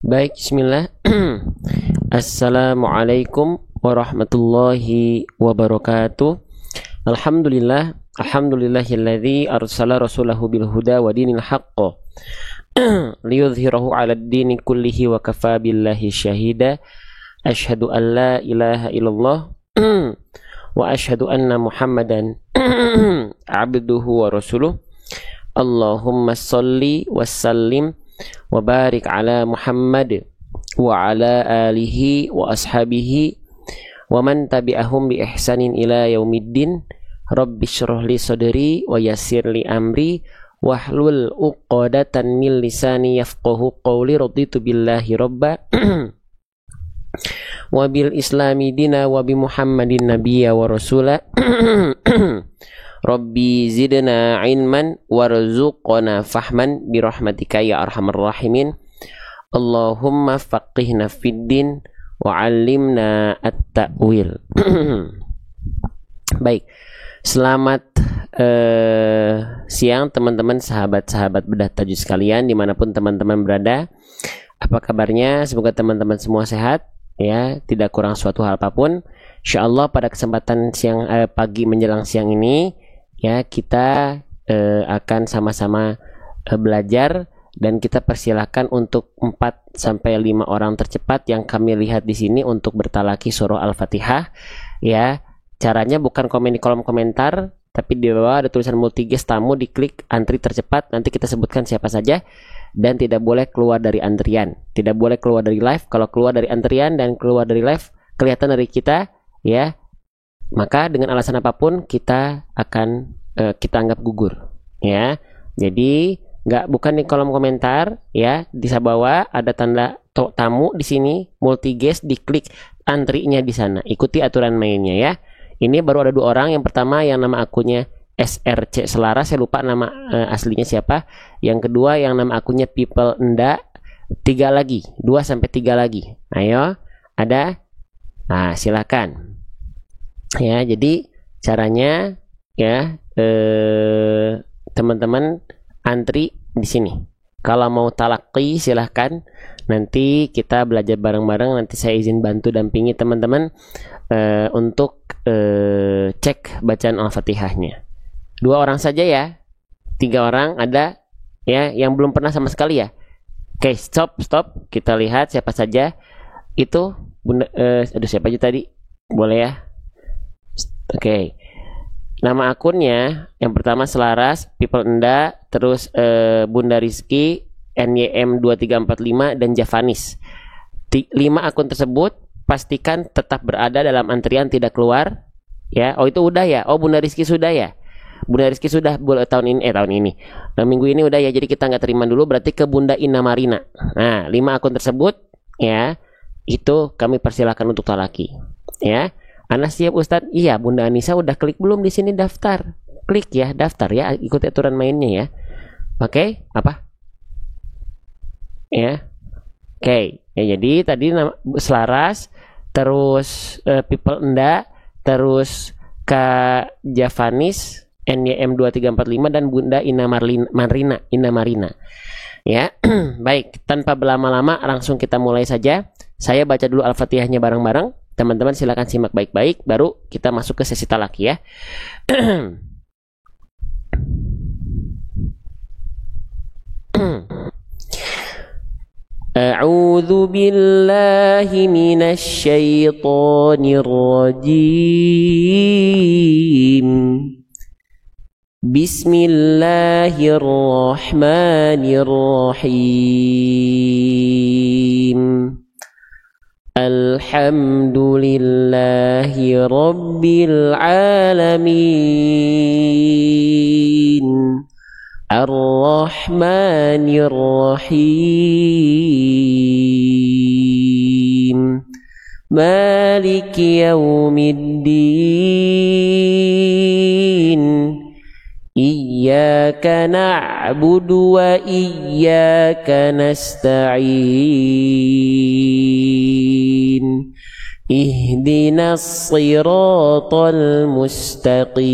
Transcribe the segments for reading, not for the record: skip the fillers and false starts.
Baik, bismillah. Assalamualaikum warahmatullahi wabarakatuh. Alhamdulillahilladzi arsala rasulahu bil huda wa dinil haqq liyudhhirahu 'alad dini kullihi wa kafa billahi syahida. Asyhadu an la ilaha illallah wa asyhadu anna Muhammadan abduhu wa rasuluh. Allahumma shalli wa sallim wa barik ala Muhammad wa ala alihi wa ashabihi wa man tabi'ahum bi ihsanin ila yaumiddin. Rabbi shrah li sadri wa yassir li amri wahlul 'uqdatan min lisani yafqahu qawli. Raditu billahi rabba wa bil islami dina wa bi Muhammadin nabiyya wa rasula. Rabbi zidna ilman warzuqna fahman birahmatika ya arhamar rahimin. Allahumma faqihna fid din wa 'allimna at-ta'wil. Baik. Selamat siang teman-teman, sahabat-sahabat bedah tajwid sekalian dimanapun teman-teman berada. Apa kabarnya? Semoga teman-teman semua sehat ya, tidak kurang suatu hal apapun. Insyaallah pada kesempatan siang pagi menjelang siang ini ya, kita akan sama-sama belajar, dan kita persilahkan untuk 4-5 orang tercepat yang kami lihat di sini untuk bertalaki surah Al-Fatihah ya. Caranya bukan komen di kolom komentar, tapi di bawah ada tulisan multigest tamu, diklik antri tercepat, nanti kita sebutkan siapa saja, dan tidak boleh keluar dari antrian, tidak boleh keluar dari live. Kalau keluar dari antrian dan keluar dari live kelihatan dari kita ya, maka dengan alasan apapun kita akan kita anggap gugur ya. Jadi bukan di kolom komentar ya, di bawah ada tanda tamu di sini multigest, diklik antrinya di sana, ikuti aturan mainnya ya. Ini baru ada 2 orang. Yang pertama yang nama akunnya SRC Selaras, saya lupa nama aslinya siapa. Yang kedua yang nama akunnya People Enda. 3 lagi, 2-3 lagi. Ayo, ada? Nah, silakan. Ya, jadi caranya ya, teman-teman antri di sini. Kalau mau talaki silahkan, nanti kita belajar bareng-bareng. Nanti saya izin bantu dampingi teman-teman untuk cek bacaan Al-Fatihahnya. 2 orang saja ya, 3 orang ada ya yang belum pernah sama sekali ya. Oke, stop. Kita lihat siapa saja itu. Bunda, siapa aja tadi? Boleh ya. Oke. Nama akunnya yang pertama Selaras, People Enda, terus Bunda Rizky, NYM2345 dan Javanis. 5 akun tersebut pastikan tetap berada dalam antrian, tidak keluar ya. Oh, itu udah ya. Oh, Bunda Rizky sudah ya. Bunda Rizky sudah tahun ini. Minggu ini udah ya. Jadi kita nggak terima dulu, berarti ke Bunda Ina Marina. Nah, 5 akun tersebut ya, itu kami persilakan untuk talaki ya. Anas siap Ustadz? Iya. Bunda Anissa udah klik belum di sini daftar? Klik ya, daftar ya, ikuti aturan mainnya ya. Oke, apa? Ya. Oke. Ya, jadi tadi Selaras, terus People Enda, terus Kak Javanis, NYM2345 dan Bunda Ina Marina ya. Baik, tanpa berlama-lama langsung kita mulai saja. Saya baca dulu Al-Fatihahnya bareng-bareng. Teman-teman silakan simak baik-baik, baru kita masuk ke sesi talaki ya. A'udzu billahi minasy syaithanir rajim. Bismillahirrahmanirrahim. Alhamdulillahi rabbil alamin. Ar-Rahmanir Rahim. Maliki yaumiddin. Iyyaka na'budu wa iyyaka nasta'in. Ihdinas siratal mustaqim.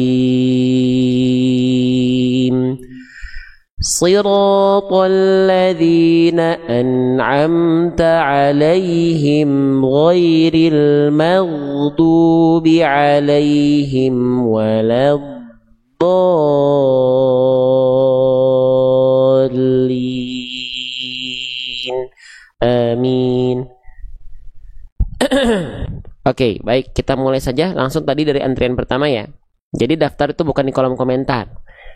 Siratal ladzina an'amta 'alaihim ghairil maghdubi 'alaihim waladdallin. Amin. Oke, baik, kita mulai saja langsung tadi dari antrian pertama ya. Jadi daftar itu bukan di kolom komentar,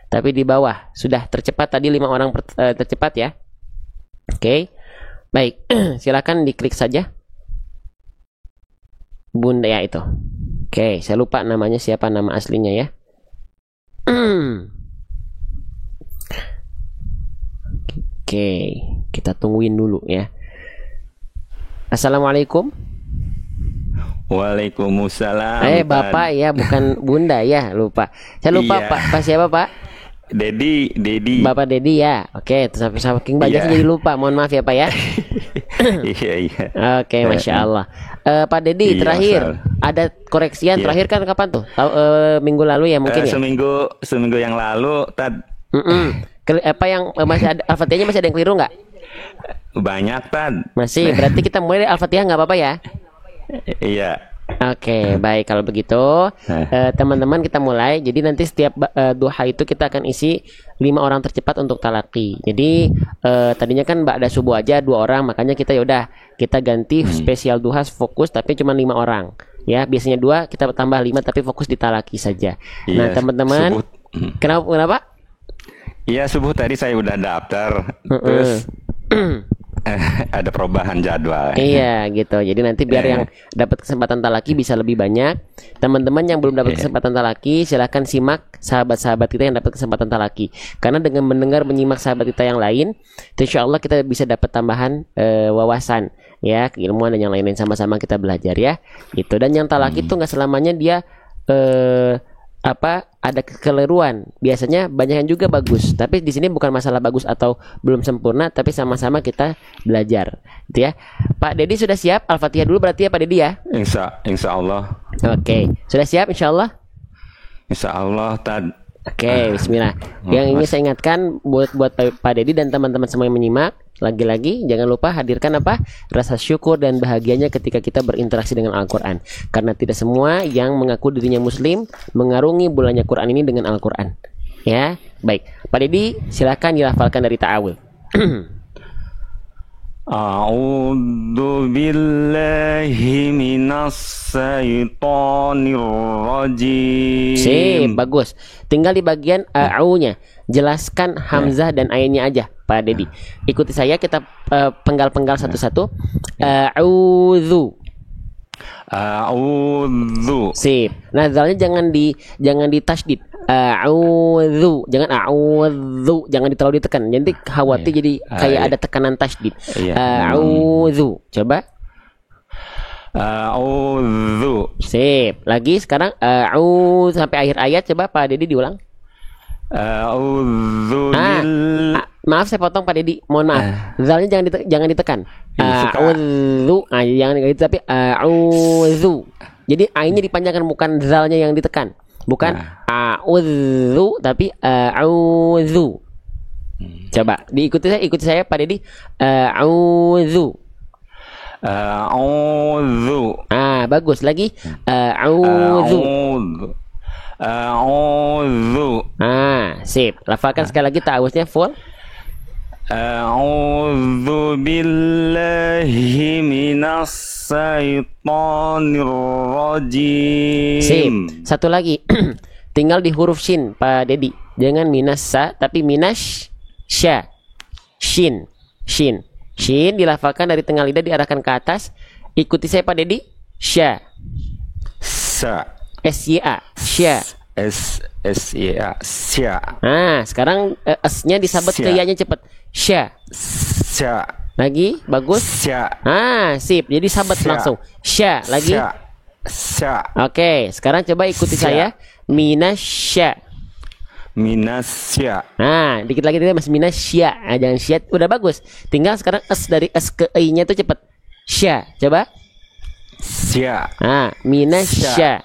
tapi di bawah. Sudah tercepat tadi 5 orang tercepat ya. Oke. Baik, silakan diklik saja. Bunda ya itu. Oke, saya lupa namanya siapa nama aslinya ya. Oke, kita tungguin dulu ya. Assalamualaikum. Waalaikumsalam. Bapak ya, bukan Bunda ya, lupa. Saya lupa Iya. Pak siapa Pak? Dedi. Bapak Dedi ya. Oke, terus saking banyak Iya. jadi lupa. Mohon maaf ya Pak ya. Iya. Oke, Masya Allah. Pak Dedi, Iya, terakhir Ustaz. ada koreksian Iya. terakhir kan kapan tuh? Minggu lalu ya mungkin ya. Seminggu yang lalu Apa yang masih ada Al-Fatihahnya masih ada yang keliru nggak? banyak Masih. Berarti kita mulai dari Al-Fatihah nggak apa-apa ya? Iya. Oke, baik kalau begitu teman-teman kita mulai. Jadi nanti setiap duha itu kita akan isi 5 orang tercepat untuk talaki. Jadi tadinya kan ba'da subuh aja 2 orang, makanya kita yaudah kita ganti spesial duha fokus tapi cuma 5 orang. Ya, biasanya 2 kita tambah 5 tapi fokus di talaki saja. Iya, Nah, teman-teman, kenapa? Iya, subuh tadi saya udah daftar. Terus ada perubahan jadwal. Iya gitu. Jadi nanti biar yang dapat kesempatan talaki bisa lebih banyak. Teman-teman yang belum dapat kesempatan talaki, silahkan simak sahabat-sahabat kita yang dapat kesempatan talaki. Karena dengan mendengar menyimak sahabat kita yang lain, insya Allah kita bisa dapat tambahan wawasan ya, keilmuan dan yang lain-lain sama-sama kita belajar ya. Gitu. Dan yang talaki itu nggak selamanya dia ada kekeliruan. Biasanya banyak yang juga bagus. Tapi di sini bukan masalah bagus atau belum sempurna, tapi sama-sama kita belajar. Gitu ya. Pak Dedi sudah siap? Al-Fatihah dulu berarti ya Pak Dedi ya? Insya Allah. Oke. Sudah siap insya Allah? Insya Allah Oke, bismillah. Yang ingin saya ingatkan buat Pak Dedi dan teman-teman semua yang menyimak, lagi-lagi jangan lupa hadirkan rasa syukur dan bahagianya ketika kita berinteraksi dengan Al-Quran. Karena tidak semua yang mengaku dirinya Muslim mengarungi bulannya Quran ini dengan Al-Quran. Ya, baik. Pak Dedi, silakan dilafalkan dari ta'awudz. A'udzu billahi minas syaitonir rajim. Sip, bagus. Tinggal di bagian a'u-nya. Jelaskan hamzah dan ainnya aja, Pak Dedi. Ikuti saya, kita penggal-penggal satu-satu. A'udzu. A'udzu. Sip. Nah, zalnya jangan di tasydid. A'udzu. Jangan a'udzu, jangan terlalu ditekan. Jadi khawatir jadi kayak ada tekanan tasydid. A'udzu. Coba. A'udzu. Sip. Lagi sekarang a'udzu sampai akhir ayat, coba Pak Dedi diulang. A'udzu Maaf saya potong Pak Dedi, mohon maaf. Zalnya jangan ditekan. A'udzu, jangan gitu tapi a'udzu. Jadi ainnya dipanjangkan, bukan zalnya yang ditekan. Bukan a'udzu tapi a'udzu. Coba ikuti saya Pak Dedi. A'udzu. A'udzu. Bagus lagi. A'udzu. A'udzu. Sip. Lafalkan sekali lagi ta'awudznya full. A'udzu billahi minas syaitonir rajim. Sip. Satu lagi. Tinggal di huruf shin Pak Dedi. Jangan minas sa tapi minas sya. Shin. Shin dilafalkan dari tengah lidah diarahkan ke atas. Ikuti saya Pak Dedi. Sya. S-Y-A. Sya. S-Y-A. Sya. Sekarang S-nya disabet ke ya-nya cepet. Sya. Lagi, bagus. Sya. Sip. Jadi sabat langsung. Sya. Lagi. Sya. Oke, sekarang coba ikuti saya. Minasya. Dikit lagi masih minasya. Jangan sya. Udah bagus. Tinggal sekarang S dari S ke I-nya tuh cepet. Sya. Coba. Sya. Minasya.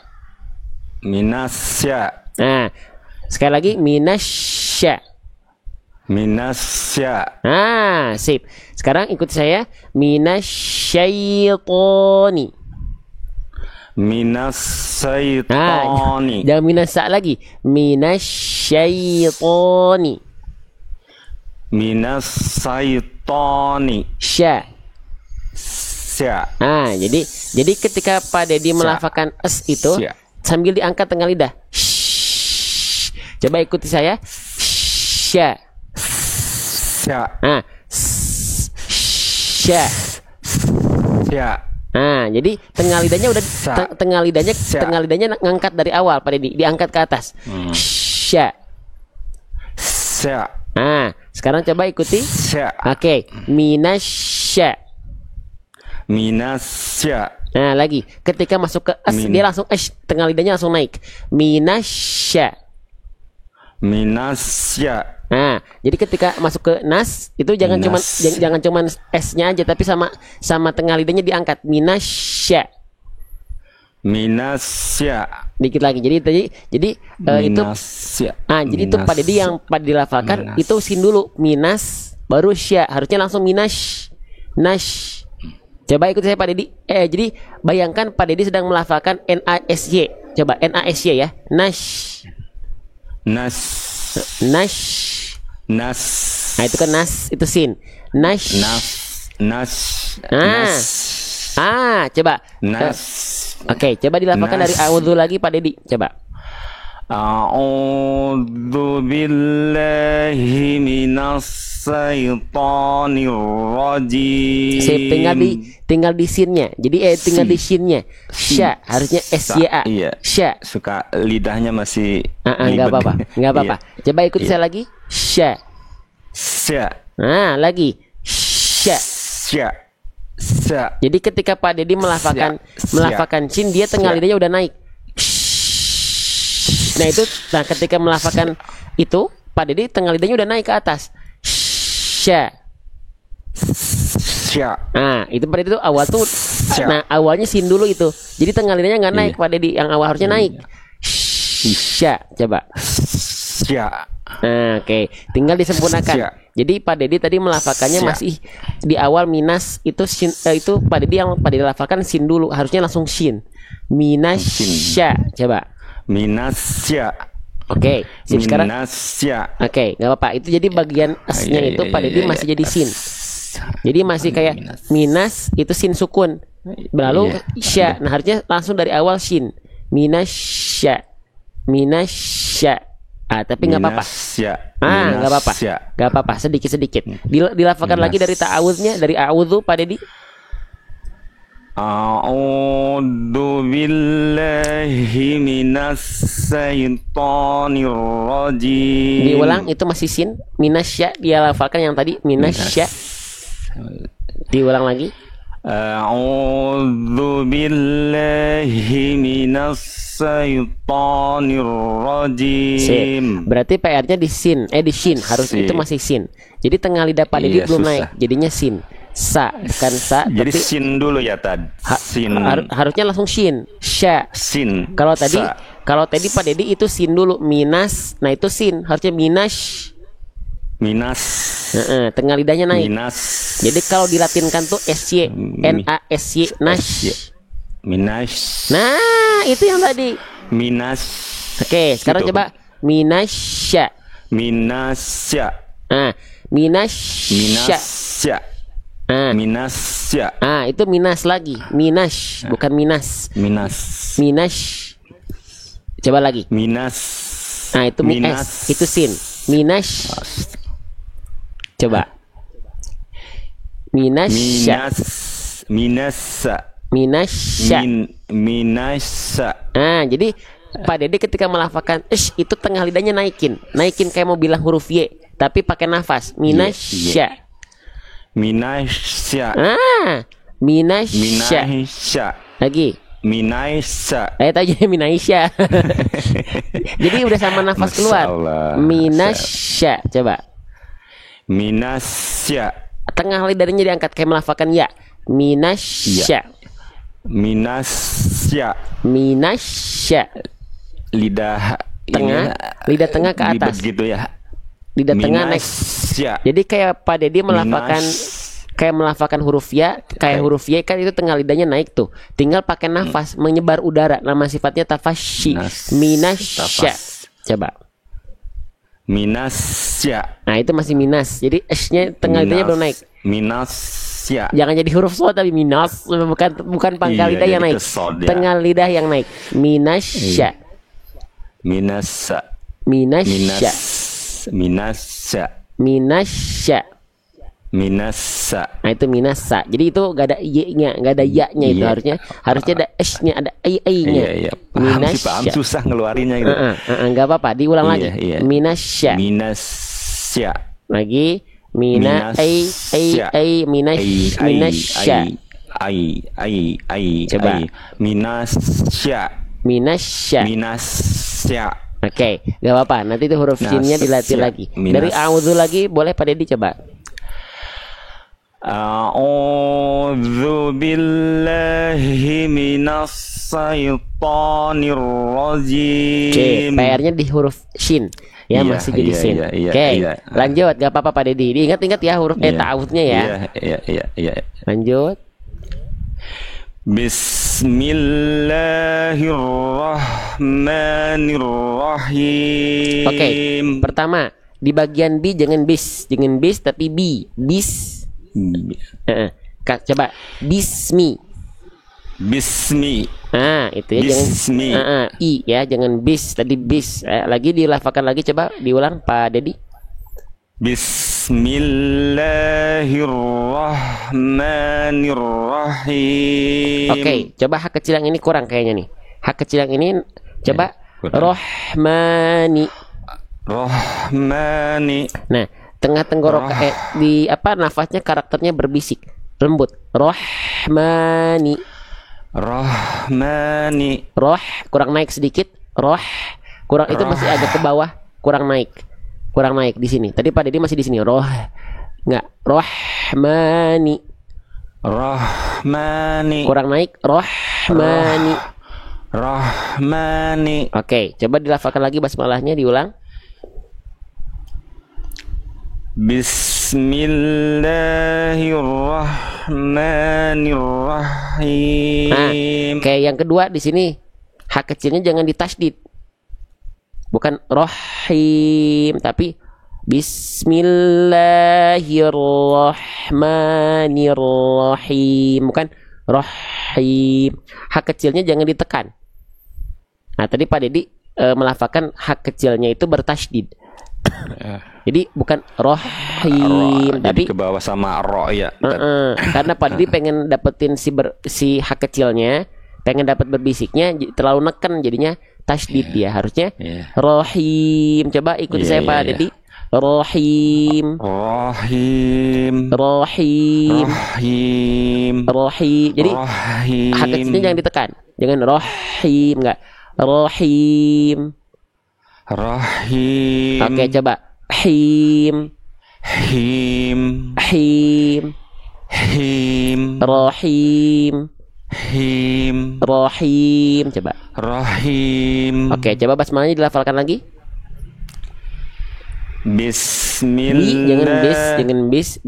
Minasya. Sekali lagi minasya. Minasya. Sip. Sekarang ikuti saya. Minasyaitoni. Minasyaitoni. Jangan minasa lagi. Minasyaitoni. Minasyaitoni. Sya. Sya. Jadi ketika Pak Dedi melafalkan s itu sambil diangkat tengah lidah. Coba ikuti saya. Sya. Sya. Sya. Sya. Jadi tengah lidahnya ngangkat dari awal Pak Dedi, diangkat ke atas. Sya. Sya. Sekarang coba ikuti. Sya. Oke, minasya. Minasya. Lagi ketika masuk ke s dia langsung tengah lidahnya langsung naik. Minasya. Minasya. Jadi ketika masuk ke nas itu jangan cuman s-nya aja tapi sama tengah lidahnya diangkat. Minasya. Minasya. Dikit lagi. Jadi itu jadi itu Pak Dedi yang Pak dilafalkan itu sin dulu, minas baru sya. Harusnya langsung minash. Nash. Coba ikut saya Pak Dedi. Jadi bayangkan Pak Dedi sedang melafalkan NASY. Coba NASY ya. Nash. Nas. Nash. Nas. Itu kan nas, itu sin. Nash. Nas. Coba. Nas. Oke, coba dilafalkan dari a'udzu lagi Pak Dedi. Coba. A'udzu billahi minas syaitonir rajim. Tinggal di sinnya. Jadi tinggal di sinnya. Sya, harusnya SYA. Iya. Sya. Suka lidahnya masih enggak apa-apa. Coba ikuti saya lagi. Sya. Sya. Lagi. Sya. Sya. Sya. Jadi ketika Pak Dedi melafalkan sin, dia tengah lidahnya udah naik. Nah ketika melafalkan itu Pak Dedi tengah lidahnya udah naik ke atas. Sya. Sya. Itu Pak Dedi tuh awal tuh. Nah awalnya sin dulu itu. Jadi tengah lidahnya nggak naik Pak Dedi, yang awal harusnya naik. Sya. Coba. Sya. Oke, tinggal disempurnakan. Jadi Pak Dedi tadi melafalkannya masih di awal minas itu sin, itu Pak Dedi yang Pak Dedi lafalkan sin dulu, harusnya langsung shin. Minasya. Coba. Minasya. Oke, sekarang. Minasya. Oke, nggak apa-apa. Itu jadi bagian s-nya itu Pak Dedi masih jadi sin. Jadi masih kayak minas itu sin sukun. Lalu sya. Nah harusnya langsung dari awal shin. Minasya. Minasya. Tapi nggak apa-apa. Nggak apa-apa. Sedikit. Dilafalkan lagi dari ta'awudnya, dari a'udzu Pak Dedi. A'udzu billahi minas syaitonir rajim. Diulang, itu masih sin. Minasya, dia lafalkan yang tadi minasya. Diulang lagi. A'udzu billahi minas syaitonir rajim. Berarti PR-nya di sin, di shin, harus itu masih sin. Jadi tengah lidah Pak Dedi belum naik, jadinya sin. Sa, bukan sa. Jadi tapi sin dulu ya tadi. Sin. Harusnya langsung shin. Sya. Sin. Kalau tadi Pak Dedi itu sin dulu, minas. Nah itu sin, harusnya minas. Minas. Tengah lidahnya naik. Minas. Jadi kalau dilatinkan tuh SY, NASY, nash. Minas. Nah, itu yang tadi. Minas. Oke, sekarang gitu. coba minasya. Minasya. Minasya. Minasya. Itu minas lagi. Minas, bukan minas. Minas. Coba lagi. Minas. Itu minas. Itu sin. Minas. Coba. Minasya. Minasya. Jadi Pak Dedi ketika melafalkan itu tengah lidahnya naikin kayak mau bilang huruf Y, tapi pakai nafas. Minasya. Minasya. Minasya. Lagi. Minasya. Tahu jadi Minasya. Jadi udah sama nafas keluar. Minasya. Coba. Minasya. Tengah lidahnya diangkat kayak melafalkan ya. Minasya. Minasya. Minasya. Lidah tengah ke atas. gitu ya. lidah tengah naik. Minasya. Jadi kayak Pak Dedi melafalkan huruf ya, kayak huruf ya kan itu tengah lidahnya naik tuh. Tinggal pakai nafas menyebar udara. Nama sifatnya tafasyi. Minasya. Coba. Minasya. Nah, itu masih minas. Jadi s-nya tengah lidahnya belum naik. Minasya. Jangan jadi huruf so tapi minas, bukan pangkal lidah yang naik. Tengah lidah yang naik. Minasya. Minasya. Minasya. Minasya. Minasya. Minasa. Nah itu minasa. Jadi itu gak ada y-nya, gak ada ya-nya itu harusnya ada s-nya, ada i-nya. Iya. Paham susah ngeluarinnya gitu. Gak apa-apa, diulang lagi. Minasya. Minasya. Lagi minasya. Coba. Minasya. Minasya. Oke, gak apa-apa. Nanti itu huruf sinnya dilatih lagi. Dari a'udzu lagi boleh Pak Dedi coba. A'udzu billahi minas syaitonir rajim. Oke, PR-nya di huruf shin. Ya, masih jadi sin. Oke, lanjut. Gak apa-apa Pak Dedi. Diingat-ingat ya huruf ta'awudnya ya. Iya. Lanjut. Bismillahirrahmanirrahim. Oke, pertama di bagian B jangan bis tapi bis. Coba bismi. Itu ya, bismi. jangan i ya, jangan bis tadi bis. Lagi dilafalkan lagi, coba diulang Pak Dedi. Bismillahirrahmanirrahim. Oke, coba hak kecil yang ini kurang kayaknya nih. Hak kecil yang ini coba rohmani. Nah, tengah tenggorokan di nafasnya karakternya berbisik, lembut. Rohmani. Roh kurang naik sedikit. Kurang itu masih agak ke bawah, kurang naik di sini. Tadi Pak Dedi masih di sini. Enggak. Rohmani. Kurang naik. Rohmani. Oke, coba dilafalkan lagi basmalahnya, diulang. Bismillahirrahmanirrahim. Kayak yang kedua di sini hak kecilnya jangan ditasydid. Bukan rohim tapi bismillahirrahmanirrahim. Bukan rohim. Hak kecilnya jangan ditekan. Nah, tadi Pak Dedi melafalkan hak kecilnya itu bertasydid. Jadi bukan rohim tapi ke bawah sama roh ya. Karena Pak Dedi pengen dapetin si hak kecilnya, pengen dapat berbisiknya, terlalu neken jadinya tasydid dia. Harusnya rohim. Coba ikuti saya Pak Dedi. Rohim. Jadi hak kecilnya jangan ditekan. Jangan rohim, enggak. Rohim. Oke, coba him. Rohim. Coba. Oke, coba basmalahnya dilafalkan lagi. Bismillah. Jangan bis.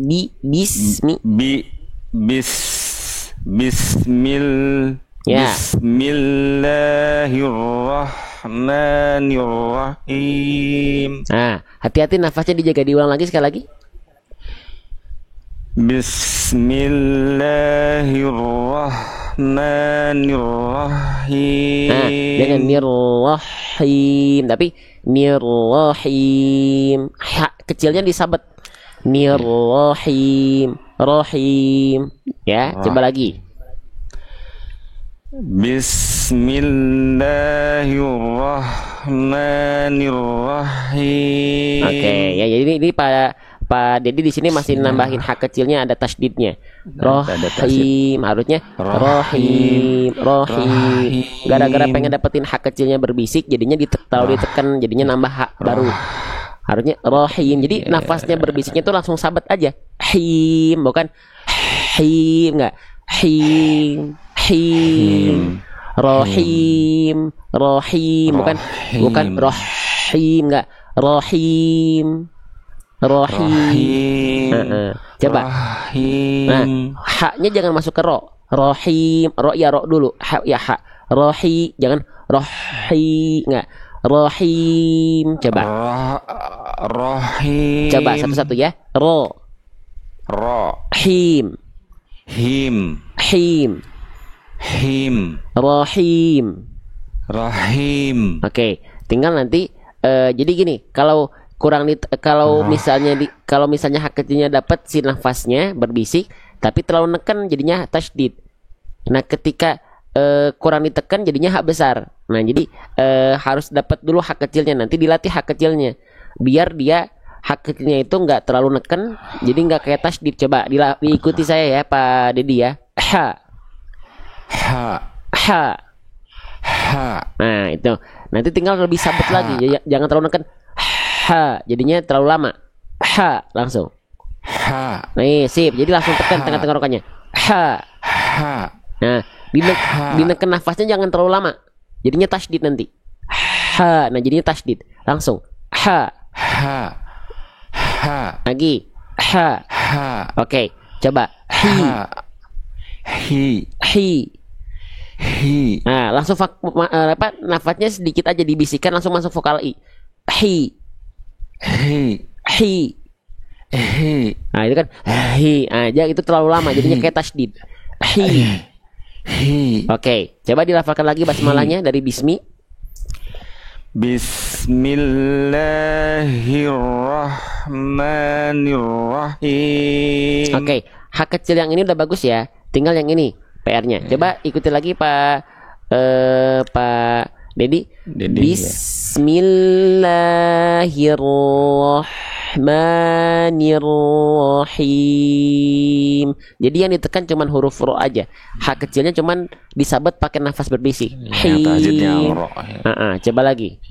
Bismillahirrahmanirrahim. Nah, hati-hati nafasnya dijaga, diulang lagi sekali lagi. Bismillahirrahmanirrahim. Nah, jangan nirrahim tapi nirrahim. Kecilnya disabet. Nirrahim. Rahim. Ya, coba lagi. Bismillahirrahmanirrahim. Oke, ya jadi ini Pak Dedi di sini masih nambahin hak kecilnya, ada tasydidnya. Rohim, harusnya rohim. Gara-gara pengen dapetin hak kecilnya berbisik, jadinya terlalu ditekan, jadinya nambah hak baru. Harusnya rohim. Jadi nafasnya berbisiknya tuh langsung sabat aja. Him, bukan him, enggak. Him. Rohim, bukan rohim, enggak. Rohim. Rohim. Rahim. Coba. Rahim. Nah, haknya jangan masuk ke ro. Rohim, ro ya ro dulu. Ha ya ha. Rohi, jangan rohi, enggak. Rohim. Coba. Rahim. Coba satu-satu ya. Ro. Ro. Him. Him. Him. Him. Rohim. Rahim. Oke, tinggal nanti jadi gini, kalau kurang kalau misalnya hak kecilnya dapat si nafasnya berbisik tapi terlalu neken jadinya tasydid. Nah, ketika kurang ditekan jadinya hak besar. Nah, jadi harus dapat dulu hak kecilnya, nanti dilatih hak kecilnya biar dia hak kecilnya itu nggak terlalu neken, jadi nggak kayak tasydid. Coba diikuti saya ya Pak Dedi ya. Ha. Ha. Ha. Ha. Nah, itu nanti tinggal lebih sabet lagi, jangan terlalu neken. Ha, jadinya terlalu lama. Ha, langsung. Ha. Nih, sip. Jadi langsung tekan tengah tenggorokannya. Ha. Ha. Nah, dineken nafasnya jangan terlalu lama. Jadinya tasydid nanti. Ha. Nah, jadinya tasydid. Langsung. Ha. Ha. Ha. Lagi. Ha. Ha. Oke, coba. Hi. Hi. Hi. Hi. Nah, langsung nafasnya sedikit aja dibisikkan, langsung masuk vokal I. Hi. Hi. Hi. Hi. Nah, itu kan hi aja, itu terlalu lama jadinya kayak tasydid. Hi. Hi. Oke, coba dilafalkan lagi basmalahnya dari bismi. Bismillahirrahmanirrahim. Oke, hak kecil yang ini udah bagus ya. Tinggal yang ini PR-nya. Coba ikuti lagi Pak Dedi. Bismillahirrahmanirrahim. Jadi yang ditekan cuman huruf ro aja. Hak kecilnya cuman disabet pakai nafas berbisik. Him. Coba lagi.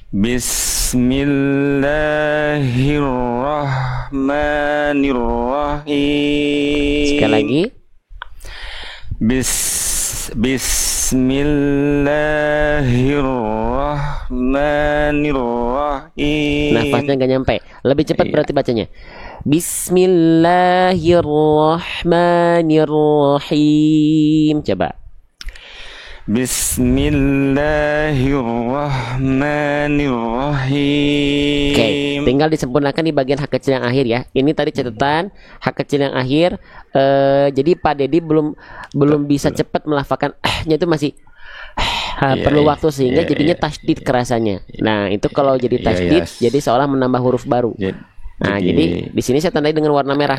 Bismillahirrahmanirrahim. Sekali lagi. Bismillahirrahmanirrahim. Nafasnya nggak nyampe. Lebih cepat berarti bacanya. Bismillahirrahmanirrahim. Coba. Bismillahirrahmanirrahim. Oke, tinggal disempurnakan di bagian hak kecil yang akhir ya. Ini tadi catatan hak kecil yang akhir. Jadi Pak Dedi belum bisa cepat melafalkan nya itu masih perlu waktu sehingga jadinya tasydid kerasanya. Nah, itu kalau jadi tasydid jadi seolah menambah huruf baru. Nah, jadi di sini saya tandai dengan warna merah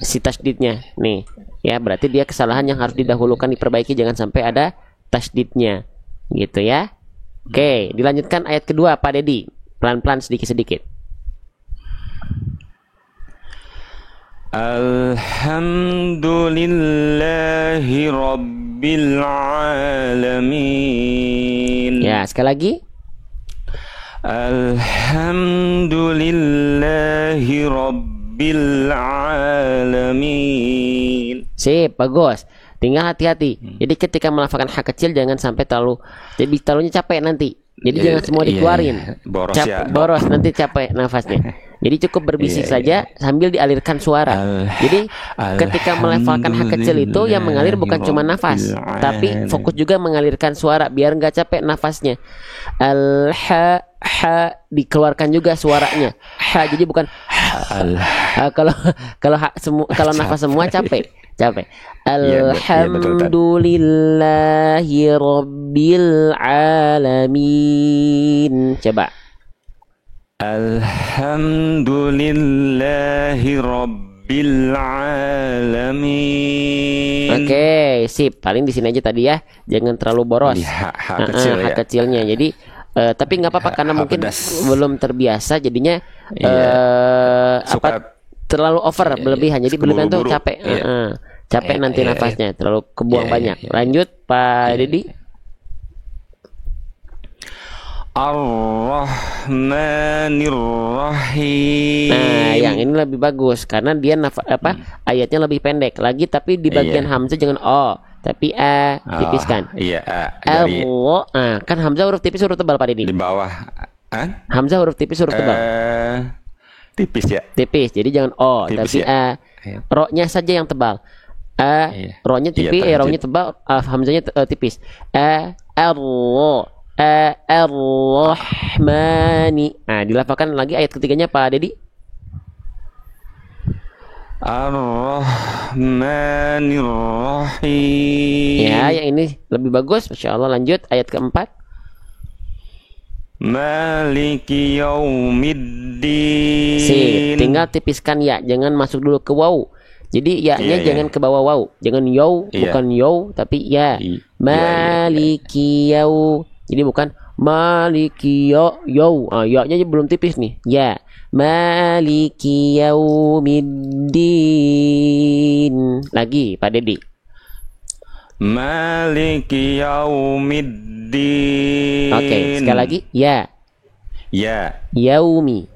si tasydidnya. Nih, ya berarti dia kesalahan yang harus didahulukan diperbaiki, jangan sampai ada tasydidnya. Gitu ya. Oke, dilanjutkan ayat kedua Pak Dedi. Pelan-pelan sedikit-sedikit. Alhamdulillahi Rabbil Alamin. Ya, sekali lagi. Alhamdulillahi Rabbil Alamin. Sip, bagus. Tinggal hati-hati. Jadi ketika melafalkan hak kecil jangan sampai terlalunya capek nanti. Jadi jangan semua dikeluarin. Boros nanti capek nafasnya. Jadi cukup berbisik saja sambil dialirkan suara. Jadi ketika melafalkan hak kecil itu yang mengalir bukan cuma nafas, tapi fokus juga mengalirkan suara biar nggak capek nafasnya. Ha dikeluarkan juga suaranya. Ha, jadi bukan kalau nafas semua capek. Alhamdulillahi Rabbil Alamin. Coba. Alhamdulillahi Rabbil Alamin. Oke, sip. Paling di sini aja tadi ya. Jangan terlalu boros. Hak kecil hak kecilnya. Jadi tapi nggak apa-apa karena mungkin belum terbiasa jadinya terlalu over berlebihan. Jadi berlebihan tuh capek. Capek nanti nafasnya terlalu kebuang banyak. Lanjut Pak Dedi. Ar-Rahmanir-Rahim. Nah, yang ini lebih bagus karena dia ayatnya lebih pendek lagi, tapi di bagian hamzah jangan tapi tipiskan. Allah. Kan hamzah huruf tipis huruf tebal Pak Dedi. Di bawah. Hamzah huruf tipis huruf tebal. Tipis ya. Tipis. Jadi jangan o, Tipis tapi ya. a. Ro-nya saja yang tebal. A, Iya. ro-nya tipis, Iya, ro-nya tebal, hamzanya tipis. Ar-ro, ar-rahmani. Nah, dilafalkan lagi ayat ketiganya Pak Dedi. Ar-Rahmanir-Rahim. Ya, yang ini lebih bagus. Masya Allah. Lanjut ayat keempat. Maliki yaumiddin. Sip. Tinggal tipiskan ya, jangan masuk dulu ke waw. Jadi ya-nya Iya, jangan ke bawah waw. Jangan yaw, Iya. bukan yaw, tapi ya. Iya, Maliki yaw. Jadi bukan maliki yaw. Ya-nya belum tipis nih. Ya. Maliki yaumiddin. Lagi Pak Dedi. Maliki yaumiddin. Oke, sekali lagi ya. Ya, Yaumi.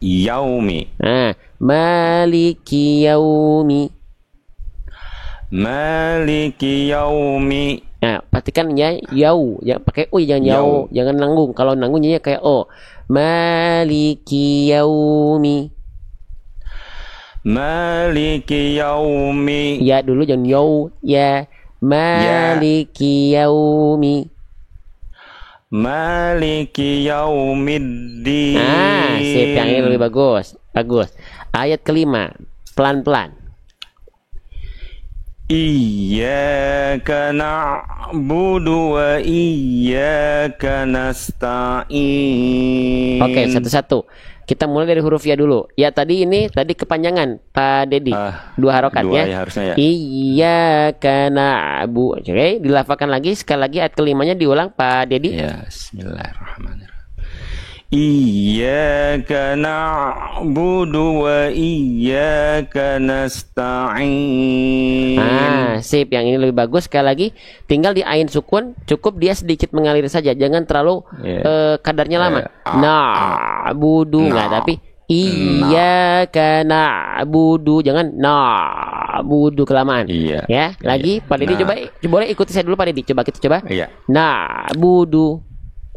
yaumi. Nah, maliki yaumi. Maliki yaumi. Nah, pastikan ya yau, ya pakai u, jangan yau, jangan nanggung. Kalau nanggung jadinya kayak o. Maliki yaumi. Maliki yaumi. Ya dulu jangan yau, ya. Maliki yaumi. Maliki yaumiddin. Ah, sip, yang ini lebih bagus. Bagus. Ayat kelima, pelan-pelan. Iyyaka na'budu wa iyyaka nasta'in. Oke, satu-satu. Kita mulai dari huruf ya dulu. Ya tadi kepanjangan Pak Dedi. Dua harokat Dua ya. ya harusnya ya. Iyyaka na'budu. Oke, dilafalkan lagi sekali lagi ayat kelimanya diulang Pak Dedi. Ya, bismillahirrahmanirrahim. Iyyaka na'budu wa iyyaka nasta'in. Ah, sip. Yang ini lebih bagus. Sekali lagi, tinggal di ain sukun, cukup dia sedikit mengalir saja, jangan terlalu kadarnya lama. Na'budu enggak, tapi iyyaka na'budu, jangan na'budu kelamaan. Iya. Ya, lagi Pak Dedi coba boleh ikuti saya dulu Pak Dedi. Coba kita coba. Iya. Na'budu.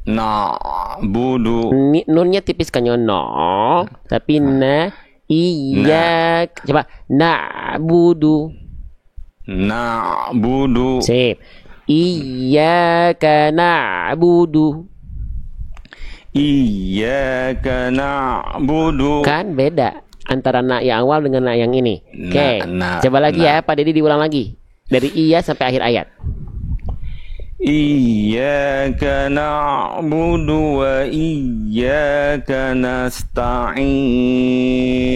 Na'budu. Nunnya tipis kan ya, no, tapi na. Iya, coba na'budu. Na'budu. Sip. Iyyaka na'budu. Iyyaka na'budu. Kan beda antara na yang awal dengan na yang ini. Oke. Coba lagi ya Pak Dedi, diulang lagi dari iya sampai akhir ayat. Iyyaka na'budu wa iyyaka nasta'in.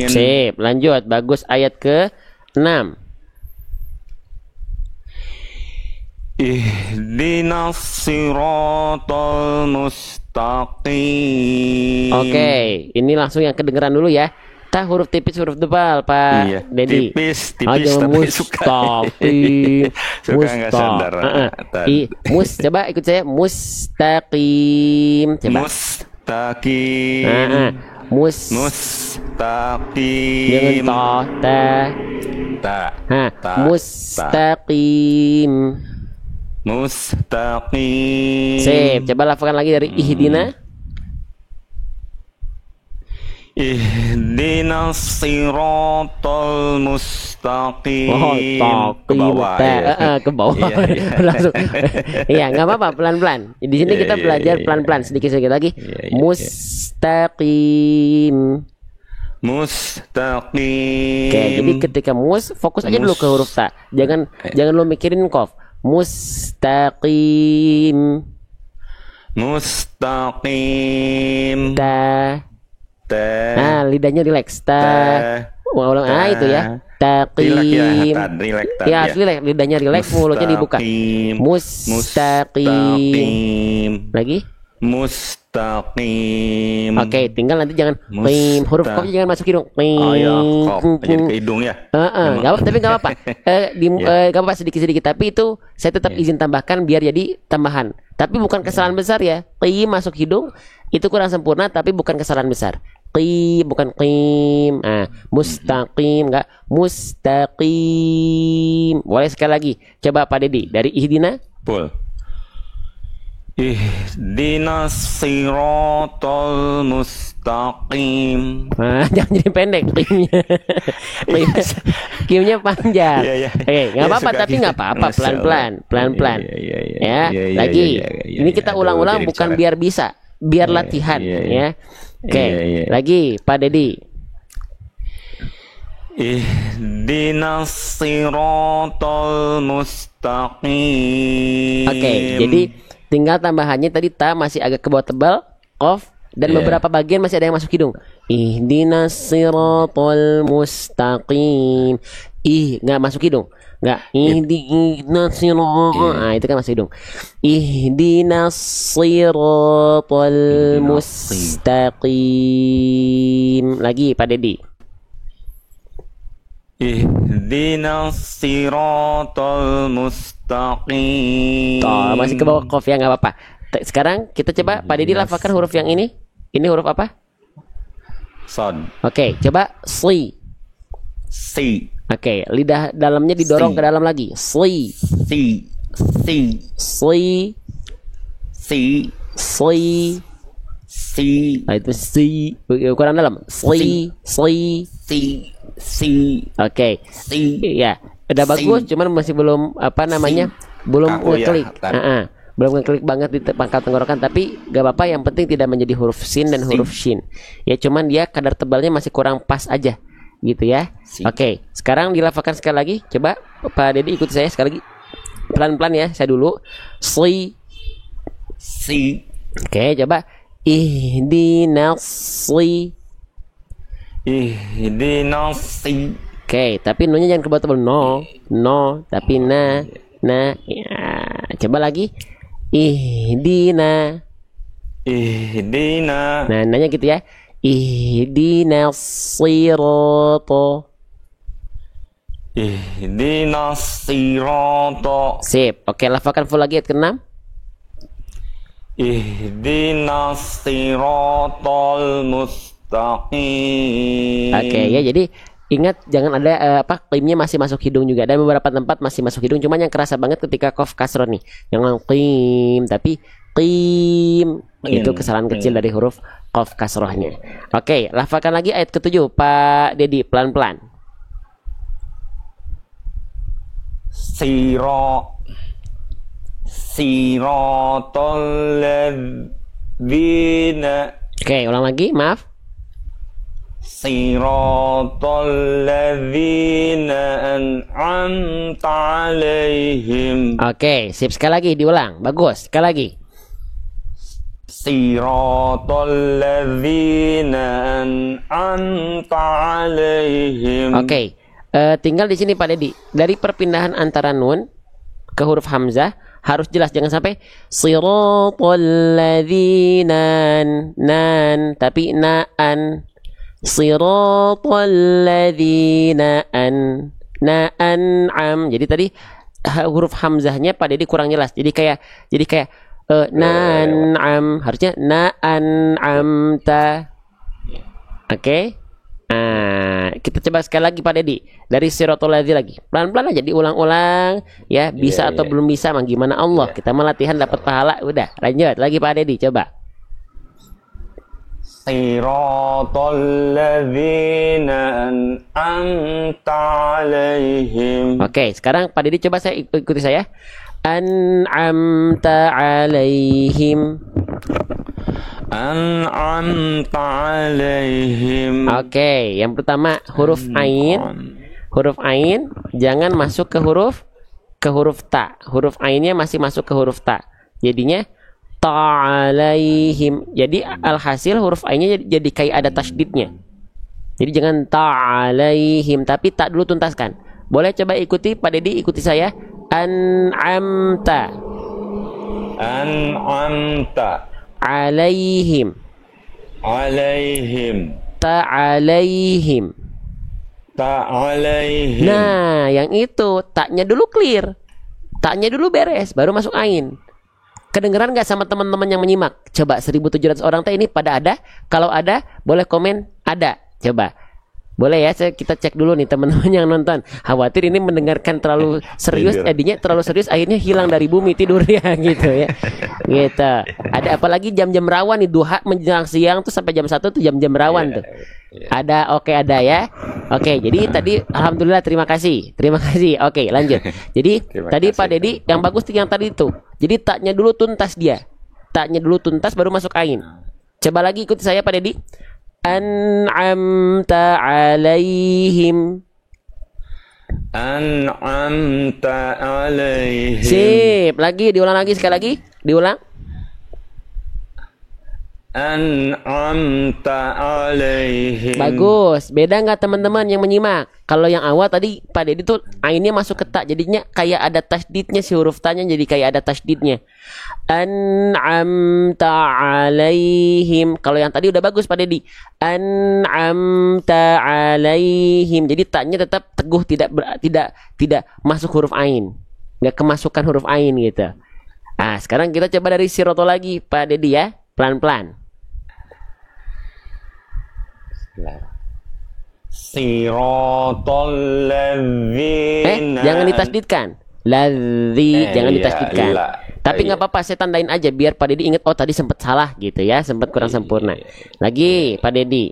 Sip, lanjut. Bagus, ayat ke-6. Ihdinas siratal mustaqim. Oke, ini langsung yang kedengeran dulu ya. Tah huruf tipis huruf tebal Pak Dedi. Tipis Jangan tapi suka. mustaqim. Suka nggak sadar. Coba ikut saya, mustaqim. Coba. Mustaqim. Mustaqim. Jangan ta. Mustaqim. Mustaqim. Sip, coba lafalkan lagi dari ihdina. Ihdinas siratal mustaqim. Ke bawah ya. Ke bawah. Langsung. Iya, enggak apa-apa, pelan-pelan. Di sini kita belajar pelan-pelan, sedikit-sedikit lagi. Mustaqim. Mustaqim. Oke, jadi ketika fokus aja dulu ke huruf ta. Jangan lu mikirin qaf. Mustaqim. Mustaqim. Ta. Nah, lidahnya rileks. Ulang itu ya. Taqim. Ya, lidahnya rileks, mulutnya dibuka. Mustaqim. Lagi? Mustaqim. Oke, tinggal nanti jangan huruf qaf jangan masuk hidung. Jadi ke hidung ya. Tapi enggak apa-apa. Enggak apa-apa sedikit-sedikit, tapi itu saya tetap izin tambahkan biar jadi tambahan. Tapi bukan kesalahan besar ya. Qim masuk hidung itu kurang sempurna, tapi bukan kesalahan besar. Bukan qim. Mustaqim, enggak mustaqim. Boleh sekali lagi. Coba Pak Dedi dari ihdina. Pul. Ihdinas siratal mustaqim. Jangan jadi pendek kimnya. Kimnya panjang. Oke, nggak apa-apa, tapi nggak apa-apa, pelan-pelan. Ya, lagi. Ini kita ulang-ulang bukan biar bisa, biar latihan, ya. Oke, lagi Pak Dedi. Ihdinas siratal mustaqim. Oke, jadi tinggal tambahannya tadi ta masih agak ke bawah tebal, qaf, dan beberapa bagian masih ada yang masuk hidung. Ihdinas siratal mustaqim. Nggak masuk hidung. Nggak. Ihdinas siratal. Nah, itu kan masuk hidung. Ihdinas siratal mustaqim. Lagi Pak Dedi. Ihdinas siratal mustaqim. Masih ke bawah qaf ya, nggak apa-apa. Sekarang kita coba Pak Dedi lafalkan huruf yang ini. Ini huruf apa? Shad. Oke, coba si. Si. Oke, lidah dalamnya didorong ke dalam lagi. Si. Si. Si. Si. Si. Si. Si. Nah, itu si. Ukuran dalam. Si. Si. Si. Si. Oke. Si. Ya, udah bagus, cuman masih belum belum ngeklik. Belum ngeklik banget di pangkal tenggorokan, tapi gak apa-apa, yang penting tidak menjadi huruf sin dan huruf shin. Ya, cuman dia kadar tebalnya masih kurang pas aja. Gitu ya. Oke, sekarang dilafalkan sekali lagi. Coba Pak Dedi ikuti saya sekali lagi. Pelan-pelan ya, saya dulu. Si. Si. Oke, coba ihdinas si. Ihdinas si. Oke, tapi no-nya jangan ke bawah tebal. No, tapi na. Ya. Coba lagi. Ihdina. Ihdina. Nah, nanya gitu ya. Ihdinas sirata. Ihdinas sirata. Sip. Oke, lafalkan full lagi ayat ke-6. Ihdinas siratal mustaqim. Oke, ya, jadi ingat jangan ada qimnya masih masuk hidung juga. Dan beberapa tempat masih masuk hidung, cuman yang kerasa banget ketika qaf kasroh nih. Jangan qim, tapi qim. Itu kesalahan kecil dari huruf qaf kasrohnya. Oke, lafalkan lagi ayat ke-7 Pak Dedi, pelan-pelan. Siratal ladzina. Oke, ulang lagi, maaf. Siratal ladzina an'amta 'alaihim. Oke, sip, sekali lagi diulang. Bagus, sekali lagi. Siratal ladzina an'amta 'alaihim. Oke, tinggal di sini Pak Dedi. Dari perpindahan antara nun ke huruf hamzah harus jelas, jangan sampai siratal ladzina nan tapi naan. Siratal ladzina an'am. Jadi tadi huruf hamzahnya Pak Dedi kurang jelas. Jadi kayak nan'am, harusnya na'an'amta. Oke. Kita coba sekali lagi Pak Dedi. Dari siratal ladzina lagi. Pelan-pelan aja diulang-ulang ya, bisa atau belum bisa mah gimana Allah. Kita mau latihan dapat pahala. Udah, lanjut lagi Pak Dedi, coba. Siratal ladzina an'amta 'alaihim. Oke, sekarang Pak Dedi coba ikuti saya. An'amta 'alaihim. An'amta 'alaihim. Oke, yang pertama huruf ain. Huruf ain jangan masuk ke huruf ta. Huruf ainnya masih masuk ke huruf ta. Jadinya ta'alaihim. Jadi alhasil huruf ainnya jadi kayak ada tasydidnya. Jadi jangan ta'alaihim, tapi tak dulu tuntaskan. Boleh coba ikuti Pak Dedi, ikuti saya. An'amta. An'amta. Alaihim. Alaihim. Ta'alaihim. Ta'alaihim. Nah, yang itu taknya dulu clear. Taknya dulu beres, baru masuk ain. Kedengeran nggak sama teman-teman yang menyimak? Coba 1.700 orang teh ini pada ada? Kalau ada, boleh komen ada. Coba. Boleh ya, kita cek dulu nih teman-teman yang nonton. Khawatir ini mendengarkan terlalu serius, Tidur. tadinya terlalu serius, akhirnya hilang dari bumi tidur ya gitu ya. Gitu. Ada apalagi jam-jam rawan nih, duha menjelang siang tuh sampai jam 1 tuh jam-jam rawan tuh. Ada, oke ada ya. Oke, jadi tadi alhamdulillah terima kasih. Terima kasih. Oke, lanjut. Jadi Terima tadi kasih, Pak Dedi yang bagus tuh yang tadi itu. Jadi taknya dulu tuntas dia. Taknya dulu tuntas baru masuk ain. Coba lagi ikuti saya Pak Dedi. An'amta alaihim. An'amta alaihim. Sip, lagi diulang lagi sekali lagi. Diulang. An'amta alaihim. Bagus. Beda nggak teman-teman yang menyimak? Kalau yang awal tadi Pak Dedi tuh ainnya masuk ke ta, jadinya kayak ada tasdidnya, si huruf tanya jadi kayak ada tasdidnya. An'amta alaihim. Kalau yang tadi udah bagus Pak Dedi. An'amta alaihim. Jadi taknya tetap teguh, tidak masuk huruf ain. Nggak kemasukan huruf ain gitu. Ah, sekarang kita coba dari siroto lagi Pak Dedi ya. Pelan-pelan. Siratal ladzina. Jangan ditasdidkan. Ladzi, jangan iya, ditasdidkan. iya. Tapi Iya. nggak apa-apa, saya tandain aja biar Pak Dedi ingat, oh tadi sempat salah gitu ya, sempat kurang sempurna. Lagi Pak Dedi.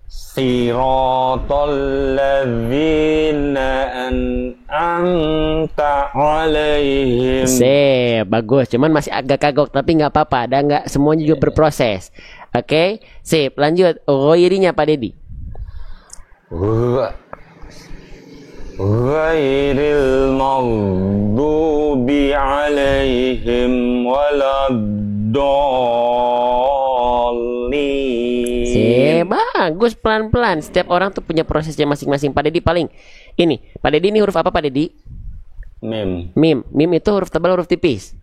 Siratal ladzina an'amta alaihim. Bagus, cuman masih agak kagok tapi nggak apa-apa, ada nggak, semuanya juga berproses. Oke, sip, lanjut. Ghairinya Pak Dedi. Ghairil maghdubi alaihim waladdallin. Bagus, pelan-pelan. Setiap orang tuh punya prosesnya masing-masing. Pak Dedi paling ini. Pak Dedi ini huruf apa Pak Dedi? Mim. Mim. Mim itu huruf tebal, huruf tipis.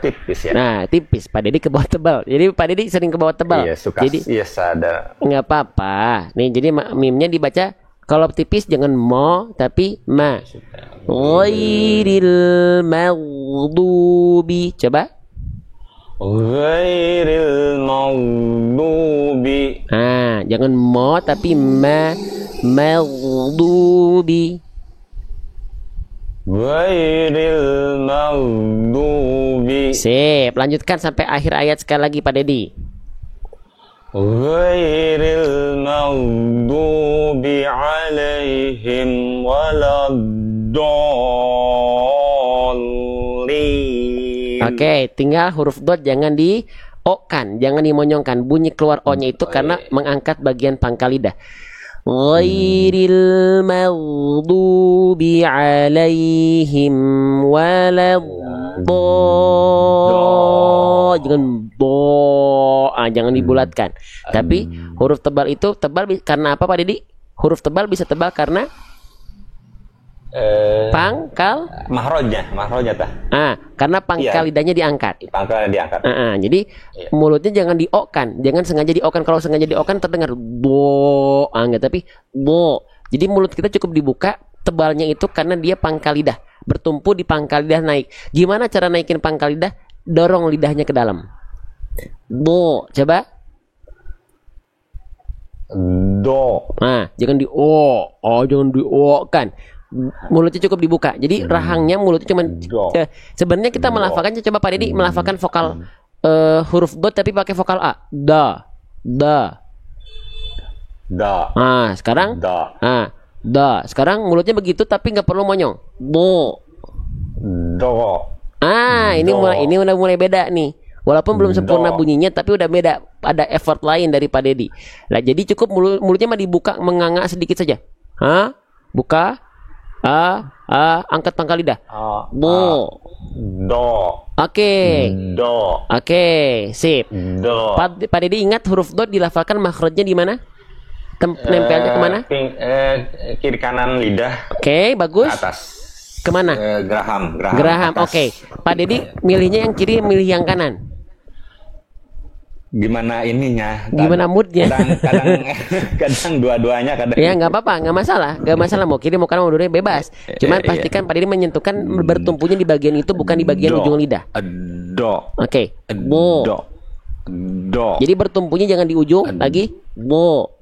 Tipis ya. Nah, tipis. Pak Dedi ke bawah tebal. Jadi Pak Dedi sering ke bawah tebal. Iya, suka. Jadi Iya, sadar. nggak apa-apa. Nih, jadi mimnya dibaca kalau tipis jangan mo tapi ma. Ghairil maghdubi. Coba. Ghairil maghdubi. Nah, jangan mo tapi ma. Maghdubi. Ghairil maghdubi. Sip, lanjutkan sampai akhir ayat sekali lagi Pak Dedi. Ghairil maghdubi alaihim waladdallin. Oke, tinggal huruf dot jangan di o-kan, jangan dimonyongkan. Bunyi keluar o-nya itu karena mengangkat bagian pangkal lidah. Ghairil maghdubi alaihim jangan jangan dibulatkan. Tapi huruf tebal itu tebal karena apa Pak Dedi? Huruf tebal bisa tebal karena pangkal Mahrojnya tah. karena pangkal Iya. lidahnya diangkat. Pangkalnya diangkat. Jadi Iya. mulutnya jangan di-o-kan, jangan sengaja di-o-kan. Kalau sengaja di-o-kan terdengar enggak, tapi bo. Jadi mulut kita cukup dibuka, tebalnya itu karena dia pangkal lidah, bertumpu di pangkal lidah naik. Gimana cara naikin pangkal lidah? Dorong lidahnya ke dalam. Bo, coba. Do. Nah, jangan jangan di-o-kan. Mulutnya cukup dibuka. Jadi rahangnya mulutnya cuma sebenarnya kita melafalkannya, coba Pak Dedi melafalkan vokal huruf dot tapi pakai vokal a. Da. Sekarang da. Sekarang mulutnya begitu tapi nggak perlu monyong. Bo. Do. Ini udah mulai beda nih. Walaupun belum sempurna bunyinya tapi udah beda. Ada effort lain dari Pak Dedi. Nah, jadi cukup mulutnya mah dibuka, menganga sedikit saja. Buka. Angkat pangkal lidah. Bo. Do. Oke. Do. Oke, sip. Do. Pak Dedi ingat huruf dot dilafalkan makhrajnya di mana? Nempelnya kemana? Kiri kanan lidah. Oke, bagus. Ke atas. Kemana? Geraham. Atas. Oke. Pak Dedi milihnya yang kiri, milih yang kanan. Gimana ininya? Gimana moodnya? Kadang dua-duanya kadang. Ya nggak apa-apa, nggak masalah. Mau kiri mau kanan mau dua bebas. Cuman pastikan Pak Dedi menyentuhkan bertumpunya di bagian itu, bukan di bagian ujung lidah. Do. Oke. Bo. Do. Do. Jadi bertumpunya jangan di ujung lagi. Bo.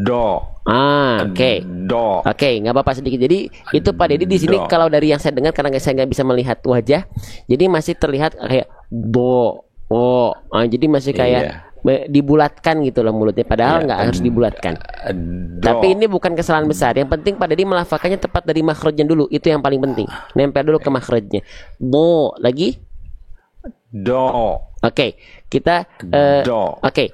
Do. Oke. Do. Oke, nggak apa-apa sedikit. Jadi itu Pak Dedi di sini kalau dari yang saya dengar karena saya nggak bisa melihat wajah, jadi masih terlihat kayak bo. Oh, jadi masih kayak dibulatkan gitu loh mulutnya. Padahal nggak harus dibulatkan. Tapi ini bukan kesalahan besar. Yang penting Pak Dedi melafalkannya tepat dari makhrajnya dulu. Itu yang paling penting. Nempel dulu ke makhrajnya. Bo lagi. Do. Oke, kita Do. Oke.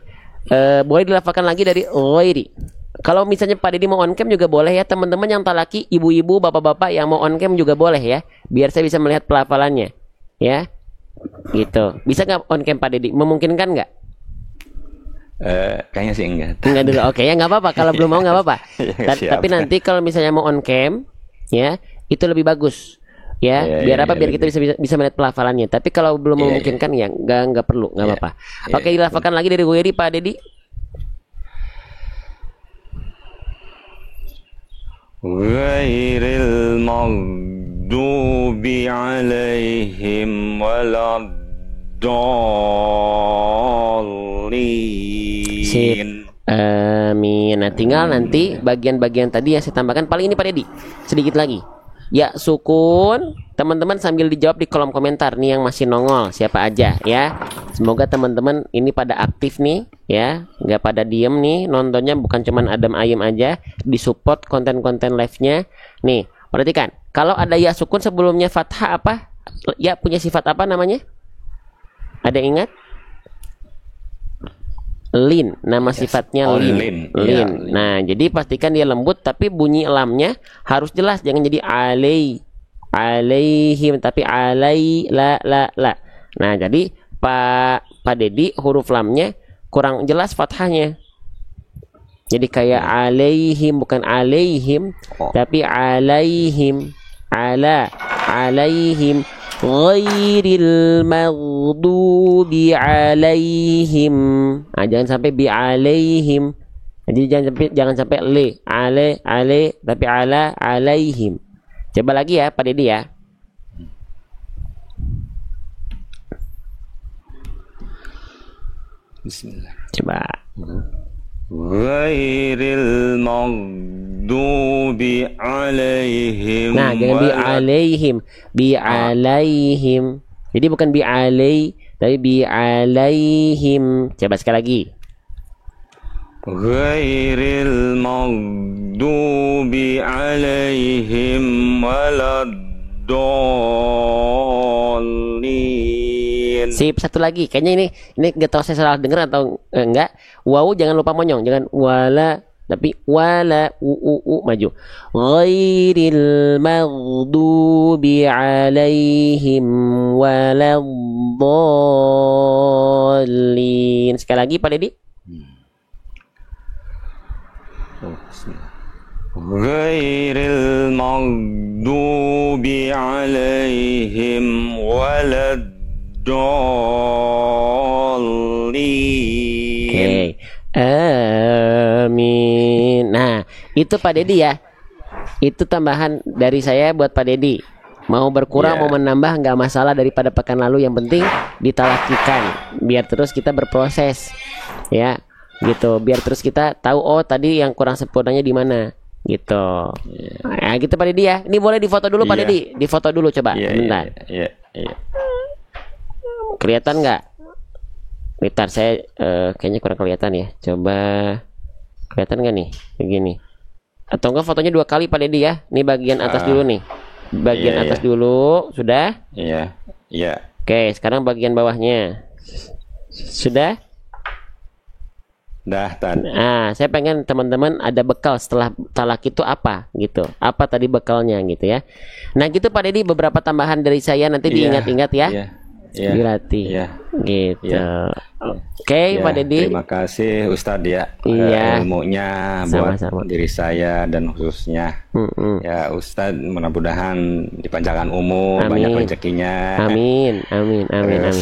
Boleh dilafalkan lagi dari ghairi. Kalau misalnya Pak Dedi mau on cam juga boleh ya, teman-teman yang talaki, ibu-ibu, bapak-bapak yang mau on cam juga boleh ya, biar saya bisa melihat pelafalannya, ya, gitu. Bisa nggak on cam Pak Dedi? Memungkinkan nggak? Kayaknya sih enggak. Enggak dulu, oke ya nggak apa-apa. Kalau belum mau nggak apa-apa. Tapi nanti kalau misalnya mau on cam, ya, itu lebih bagus. Ya, biar apa? Biar kita bisa melihat pelafalannya. Tapi kalau belum memungkinkan ya nggak perlu, nggak apa-apa. Oke, dilafalkan lagi dari Ghairi Pak Dedi. Ghairil maghdubi alaihim waladdallin. Amin. Nah, tinggal nanti bagian-bagian tadi yang saya tambahkan. Paling ini Pak Dedi, sedikit lagi. Ya, sukun. Teman-teman sambil dijawab di kolom komentar nih yang masih nongol siapa aja ya. Semoga teman-teman ini pada aktif nih ya, nggak pada diem nih nontonnya, bukan cuman adem ayem aja, disupport konten-konten live-nya. Nih, perhatikan. Kalau ada ya sukun sebelumnya fathah apa? Ya punya sifat apa namanya? Ada yang ingat? Lin, nama sifatnya lin. Lin. Nah, jadi pastikan dia lembut tapi bunyi lamnya harus jelas, jangan jadi alaihim tapi la. Nah, jadi Pak Dedi huruf lamnya kurang jelas fathahnya. Jadi kayak alaihim bukan alaihim tapi alaihim. Alaihim ghairil maghdubi alaihim. Nah, jangan sampai bi alaihim. Jadi jangan sampai ale tapi alaihim. Coba lagi ya Pak Dedi ya. Bismillah. Coba. Ghairil maghdubi alaihim. Nah, jangan bi alaihim, bi alaihim. Jadi bukan bi alai, tapi bi alaihim. Coba sekali lagi. Ghairil maghdubi alaihim waladdallin. Sip, satu lagi. Kayaknya ini nggak tahu saya salah dengar atau enggak. Wawu jangan lupa monyong, jangan wala tapi wala maju. Ghairil maghdubi alaihim waladdallin. Sekali lagi Pak Dedi. Ghairil maghdubi alaihim waladdallin. Oke. Amin. Nah, itu Pak Dedi ya. Itu tambahan dari saya buat Pak Dedi. Mau berkurang mau menambah nggak masalah daripada pekan lalu, yang penting ditalakikan biar terus kita berproses. Ya. Gitu, biar terus kita tahu oh tadi yang kurang sempurnanya di mana gitu. Nah, gitu Pak Dedi ya. Ini boleh difoto dulu Pak Dedi, difoto dulu coba. Bentar. Kelihatan nggak? Bentar, saya kayaknya kurang kelihatan ya. Coba kelihatan nggak nih begini? Atau enggak fotonya dua kali Pak Dedi ya? Ini bagian atas dulu nih. Bagian atas dulu sudah? Iya. Oke, sekarang bagian bawahnya. Sudah? Nah, saya pengen teman-teman ada bekal setelah talak itu apa gitu. Apa tadi bekalnya gitu ya. Nah, gitu Pak Dedi, beberapa tambahan dari saya nanti diingat-ingat ya. Dilatih. Gitu. Oke, Pak Dedi. Terima kasih Ustadz ya. Ilmunya Sama-sama. buat diri saya dan khususnya. Ya Ustadz, mudah-mudahan dipanjangkan umur, banyak rezekinya. Amin.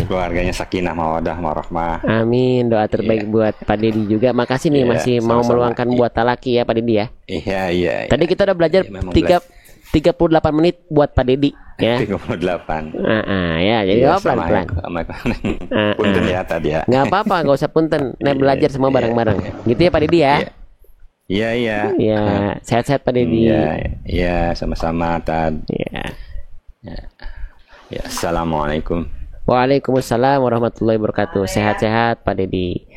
Keluarganya sakinah mawaddah warahmah. Amin. Doa terbaik buat Pak Dedi juga. Makasih nih masih mau meluangkan buat talaki ya Pak Dedi ya. Iya. Tadi kita udah belajar 38 menit buat Pak Dedi ya. 38. Ya, jadi Iya, pelan-pelan. Punten ya tadi ya. Nggak apa-apa, nggak usah punten. Nah, belajar semua bareng-bareng. Gitu ya Pak Dedi ya. Iya. Ya, sehat-sehat Pak Dedi. Iya, sama-sama Tad. Ya. Ya, assalamualaikum. Waalaikumsalam warahmatullahi wabarakatuh. Sehat-sehat Pak Dedi.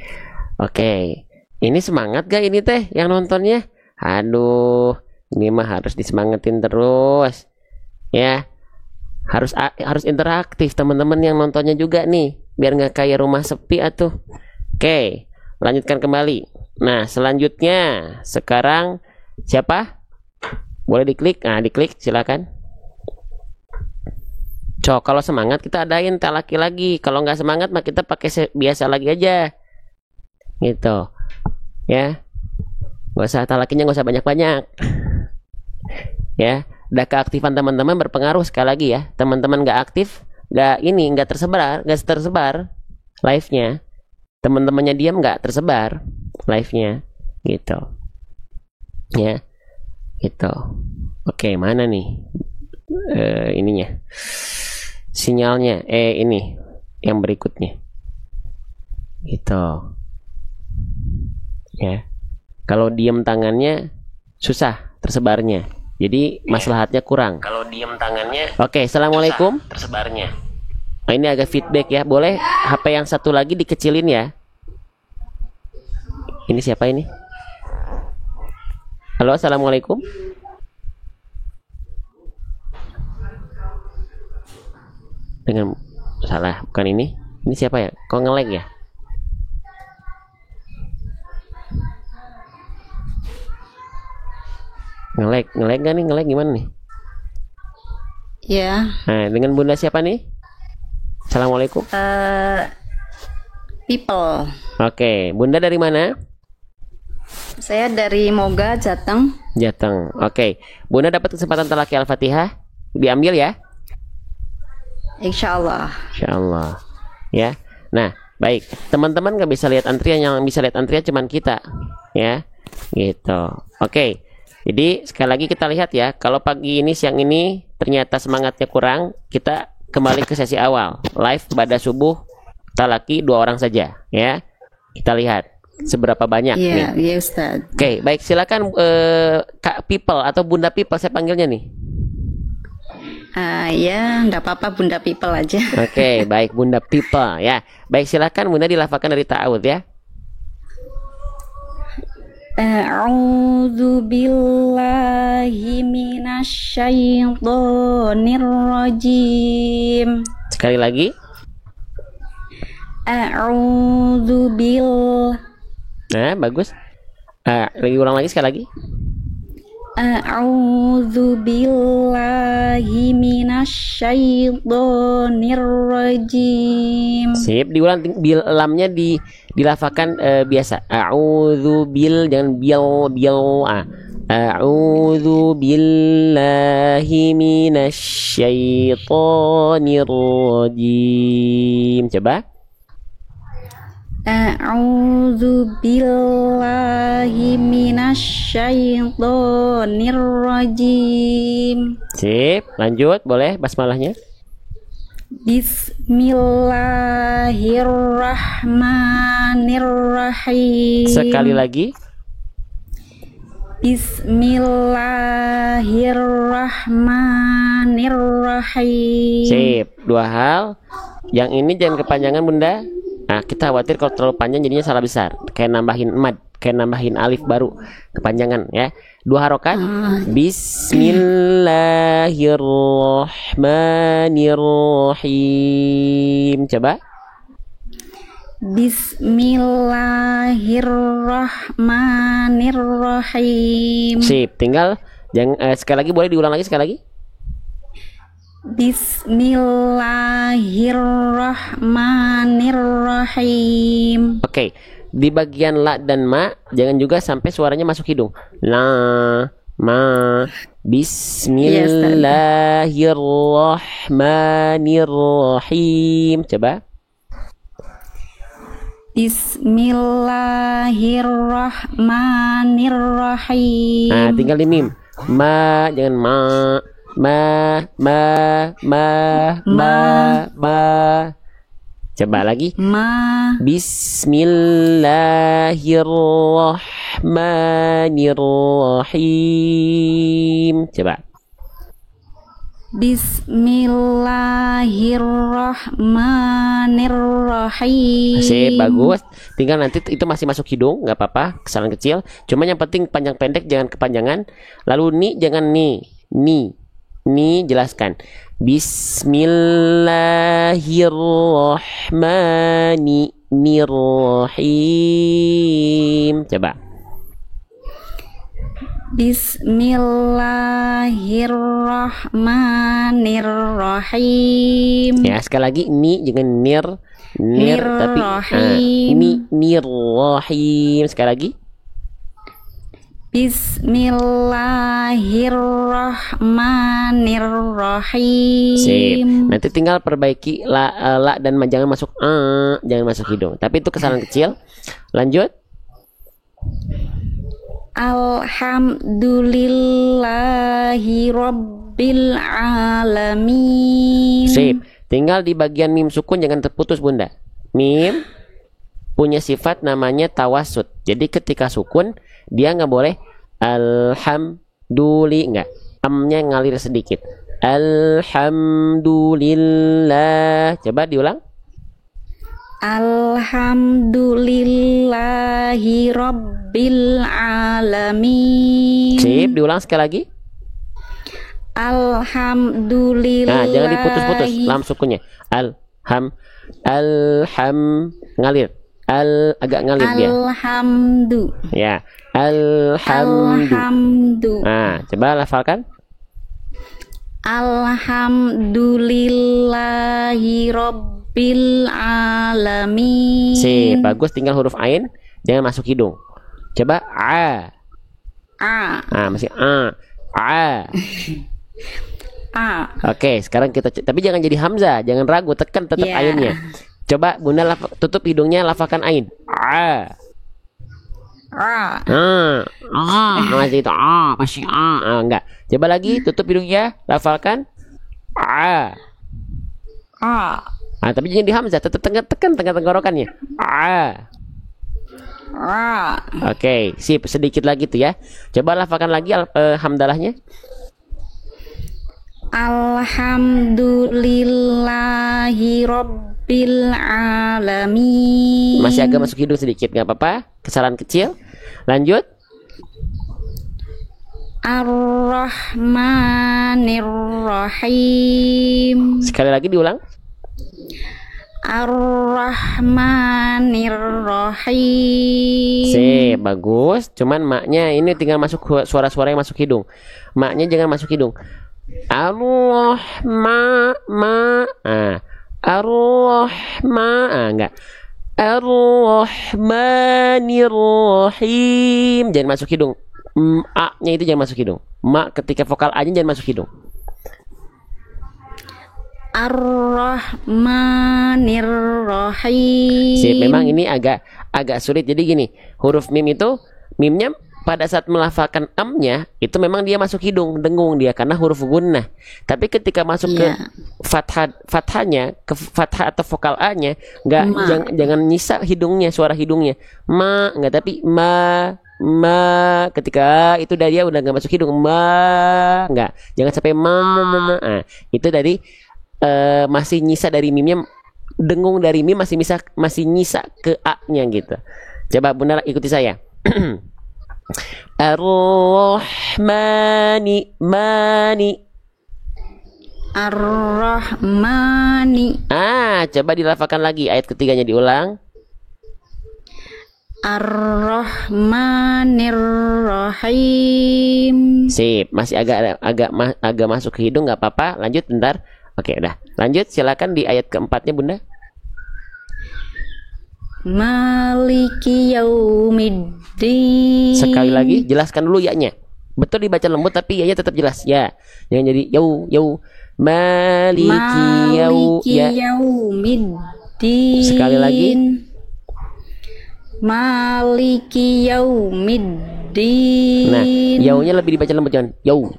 Oke. Ini semangat gak ini teh yang nontonnya? Aduh, ini mah harus disemangatin terus. Ya. Harus interaktif teman-teman yang nontonnya juga nih, biar nggak kayak rumah sepi atuh. Oke, lanjutkan kembali. Nah, selanjutnya sekarang siapa? Boleh diklik? Nah, diklik silakan. Cok, kalau semangat kita adain talaki lagi. Kalau nggak semangat mah kita pakai biasa lagi aja. Gitu. Ya. Nggak usah talakinya, nggak usah banyak-banyak. Ya. Udah keaktifan teman-teman berpengaruh sekali lagi ya. Teman-teman nggak aktif, nggak tersebar live-nya. Teman-temannya diam nggak tersebar live-nya. Gitu. Ya. Gitu. Oke, mana nih? Ininya. Sinyalnya ini yang berikutnya gitu ya. Kalau diem tangannya susah tersebarnya, jadi maslahatnya kurang kalau diem tangannya. Oke, assalamualaikum tersebarnya. Nah, ini agak feedback ya, boleh HP yang satu lagi dikecilin ya. Ini siapa ini? Halo, assalamualaikum. Dengan salah, bukan ini siapa ya, kok nge-lag ya? Nge-lag gak nih, nge-lag gimana nih ya? Nah, dengan Bunda siapa nih? Assalamualaikum. People. Oke, Bunda dari mana? Saya dari Moga, Jateng. Oke, Bunda dapat kesempatan talaki Al-Fatihah, diambil ya. Insya Allah. Ya. Nah, baik. Teman-teman nggak bisa lihat antrian, yang bisa lihat antrian cuman kita, ya. Gitu. Oke. Jadi sekali lagi kita lihat ya. Kalau pagi ini, siang ini ternyata semangatnya kurang, kita kembali ke sesi awal. Live pada subuh, talaki 2 orang saja, ya. Kita lihat seberapa banyak nih. Iya, Ustaz. Oke, baik. Silakan Kak People atau Bunda People saya panggilnya nih. Ya, enggak apa-apa, Bunda People aja. Oke, baik Bunda People ya. Baik, silakan Bunda dilafalkan dari ta'awudz ya. A'udzu billahi minasyaitonir rajim. Sekali lagi. A'udzu bil. Nah, bagus. Lagi ulang lagi sekali lagi. A'udzu billahi minasyaitonir rajim. Sip, diulang bil lamnya dilafalkan biasa. A'udzu bil, jangan bil. A'udzu billahi minasyaitonir rajim. Coba. A'udzu billahi minasyaitonir rajim. Sip, lanjut, boleh basmalahnya. Bismillahirrahmanirrahim. Sekali lagi. Bismillahirrahmanirrahim. Sip, 2 hal. Yang ini jangan kepanjangan Bunda. Nah, kita khawatir kalau terlalu panjang jadinya salah besar. Kayak nambahin mad, kayak nambahin alif baru, kepanjangan ya. 2 harokat. Bismillahirrahmanirrahim. Coba. Bismillahirrahmanirrahim. Sip, tinggal sekali lagi, boleh diulang lagi sekali lagi. Bismillahirrahmanirrahim. Oke, di bagian la dan ma jangan juga sampai suaranya masuk hidung. La, ma. Bismillahirrahmanirrahim. Coba. Bismillahirrahmanirrahim. Nah, tinggal di mim. Ma, jangan ma. Ma. Coba lagi. Ma. Bismillahirrahmanirrahim. Coba. Bismillahirrahmanirrahim. Sip, bagus. Tinggal nanti itu masih masuk hidung, nggak apa-apa, kesalahan kecil. Cuma yang penting panjang pendek, jangan kepanjangan. Lalu ni jangan ni. Ni jelaskan. Bismillahirrahmanirrahim. Coba. Bismillahirrahmanirrahim. Ya, sekali lagi ni jangan nir tapi ini nirrahim. Sekali lagi. Bismillahirrahmanirrahim. Sip. Nanti tinggal perbaiki la dan jangan masuk jangan masuk hidung. Tapi itu kesalahan kecil. Lanjut. Alhamdulillahi Rabbil Alamin. Sip. Tinggal di bagian mim sukun jangan terputus, Bunda. Mim punya sifat namanya tawasud. Jadi ketika sukun dia nggak boleh alhamdulillah, nggak. Amnya ngalir sedikit. Alhamdulillah. Coba diulang. Alhamdulillahi Rabbil Alamin. Sip, diulang sekali lagi. Alhamdulillah. Nah, jangan diputus-putus lam sukunnya. Alham ngalir. Agak ngalir dia. Alhamdu. Ya, alhamdu. Nah, coba lafalkan. Alhamdulillahi Rabbil Alamin. Sip, bagus. Tinggal huruf ain, jangan masuk hidung. Coba a. Masih a. Oke, sekarang kita tapi jangan jadi hamzah, jangan ragu, tekan tetap ainnya. Coba Bunda tutup hidungnya, lafalkan ain. Masih itu masih enggak. Coba lagi tutup hidungnya, lafalkan tapi jangan di hamzah, tetap tekan tenggorokannya. Oke, sip, sedikit lagi tuh ya. Coba lafalkan lagi hamdalahnya. Alhamdulillahi Rabbil Alamin. Masih agak masuk hidung sedikit, nggak apa-apa, kesalahan kecil. Lanjut. Ar-Rahmanir-Rahim. Sekali lagi diulang. Ar-Rahmanir-Rahim. Sip, bagus. Cuman maknya ini tinggal masuk suara-suara yang masuk hidung. Maknya jangan masuk hidung. Enggak. Ar-Rahmanir-Rahim. Jangan masuk hidung. A-nya itu jangan masuk hidung. Ma ketika vokal A-nya jangan masuk hidung. Ar-Rahmanir-Rahim. Sip, memang ini agak sulit. Jadi gini, huruf mim itu mimnya pada saat melafalkan amnya itu memang dia masuk hidung, dengung dia karena huruf gunnah. Tapi ketika masuk ke fathahnya, ke fathah atau vokal A-nya, jangan nyisa hidungnya, suara hidungnya. Ma enggak, tapi ma ketika itu dia udah nggak masuk hidung. Enggak, jangan sampai itu dari masih nyisa dari mimnya, dengung dari mim masih nyisa ke A-nya gitu. Coba Bunda ikuti saya. Ar-Rahmani Ar-Rahmani. Coba dilafalkan lagi ayat ketiganya, diulang. Ar-Rahmanir-Rahim. Sip, masih agak masuk ke hidung, nggak apa-apa. Lanjut bentar. Oke, udah. Lanjut, silakan di ayat keempatnya Bunda. Maliki yaumiddin. Sekali lagi, jelaskan dulu ya-nya. Betul dibaca lembut tapi ya-nya tetap jelas ya. Jangan jadi yau. Maliki yaumiddin. Sekali lagi. Maliki yaumiddin. Nah, yaunya lebih dibaca lembut, jangan yau.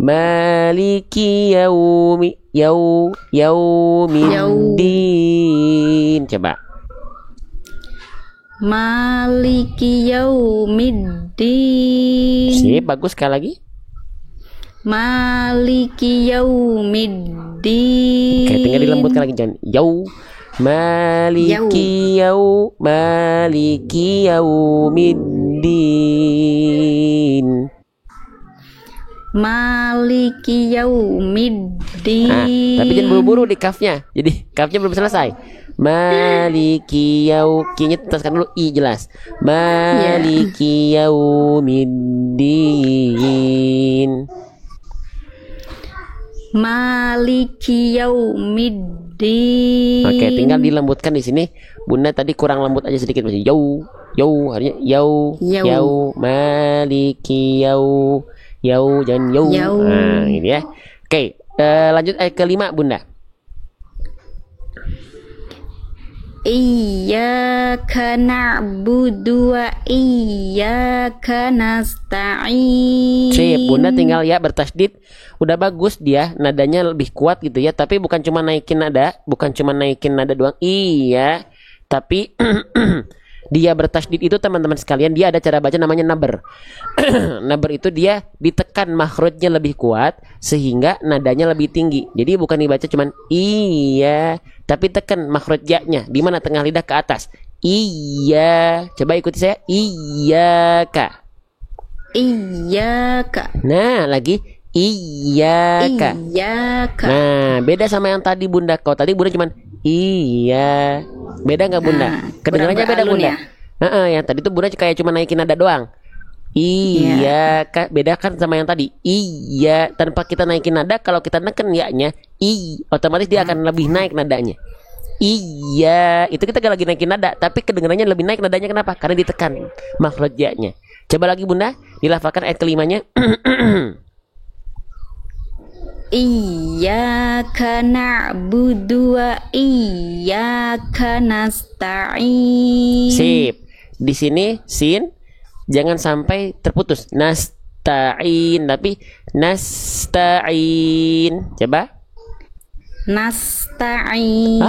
Maliki yaumiddin. Coba. Maliki yaumiddin. Sip, bagus, sekali lagi. Maliki yaumiddin. Oke, tinggal dilembutkan lagi, jangan yau. Maliki yaumiddin. Maliki yaumiddin. Nah, tapi jangan buru-buru di kafnya. Jadi kafnya belum selesai. Maliki kinya tutaskan dulu i jelas. Maliki yaumiddin. Maliki yaumiddin. Oke, tinggal dilembutkan di sini. Bunda tadi kurang lembut aja sedikit, masih yau, harusnya yau, maliki yau, jangan yau. Nah, ini ya. Oke, lanjut ayat kelima, Bunda. Iyyaka na'budu wa iyyaka nasta'in. Sip, Bunda tinggal ya bertasydid. Udah bagus dia, nadanya lebih kuat gitu ya. Tapi bukan cuma naikin nada doang. Iya, tapi dia bertasydid itu teman-teman sekalian, dia ada cara baca namanya naber. Naber itu dia ditekan makhrajnya lebih kuat sehingga nadanya lebih tinggi. Jadi bukan dibaca cuman iya, tapi tekan makhraj ya-nya di mana tengah lidah ke atas. Iya, coba ikuti saya. Iyyaka. Iyyaka. Nah, lagi iyyaka. Iyyaka. Nah, beda sama yang tadi Bunda. Kalau tadi Bunda cuman iya. Beda nggak Bunda? Kedengarannya beda Bunda. Yang tadi tuh Bunda kayak cuma naikin nada doang. Iya, beda kan sama yang tadi. Iya, tanpa kita naikin nada, kalau kita neken ya-nya, otomatis dia akan lebih naik nadanya. Iya, itu kita gak lagi naikin nada, tapi kedengarannya lebih naik nadanya. Kenapa? Karena ditekan makhraj ya-nya. Coba lagi Bunda, dilafalkan ayat kelimanya. Iyyaka na'budu wa iyyaka nasta'in. Sip. Di sini sin jangan sampai terputus. Nasta'in, tapi nasta'in. Coba. Nasta'in.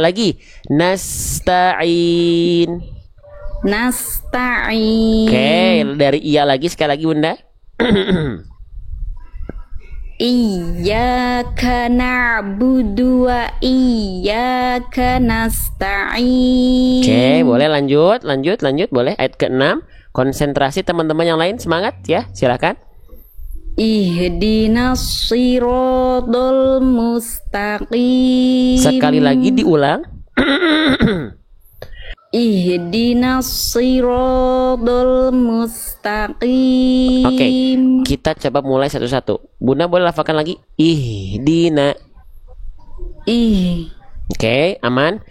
Lagi. Nasta'in. Nasta'in. Oke, dari iya lagi sekali lagi Bunda. Iyyaka na'budu wa iyyaka nasta'in. Oke, boleh lanjut, boleh. Ayat ke-6. Konsentrasi teman-teman yang lain, semangat ya, silakan. Ihdinas siratal mustaqim. Sekali lagi diulang. Ihdinas siratal mustaqim. Oke, kita coba mulai satu-satu. Bunda boleh lafalkan lagi. Ihdina. Oke, aman.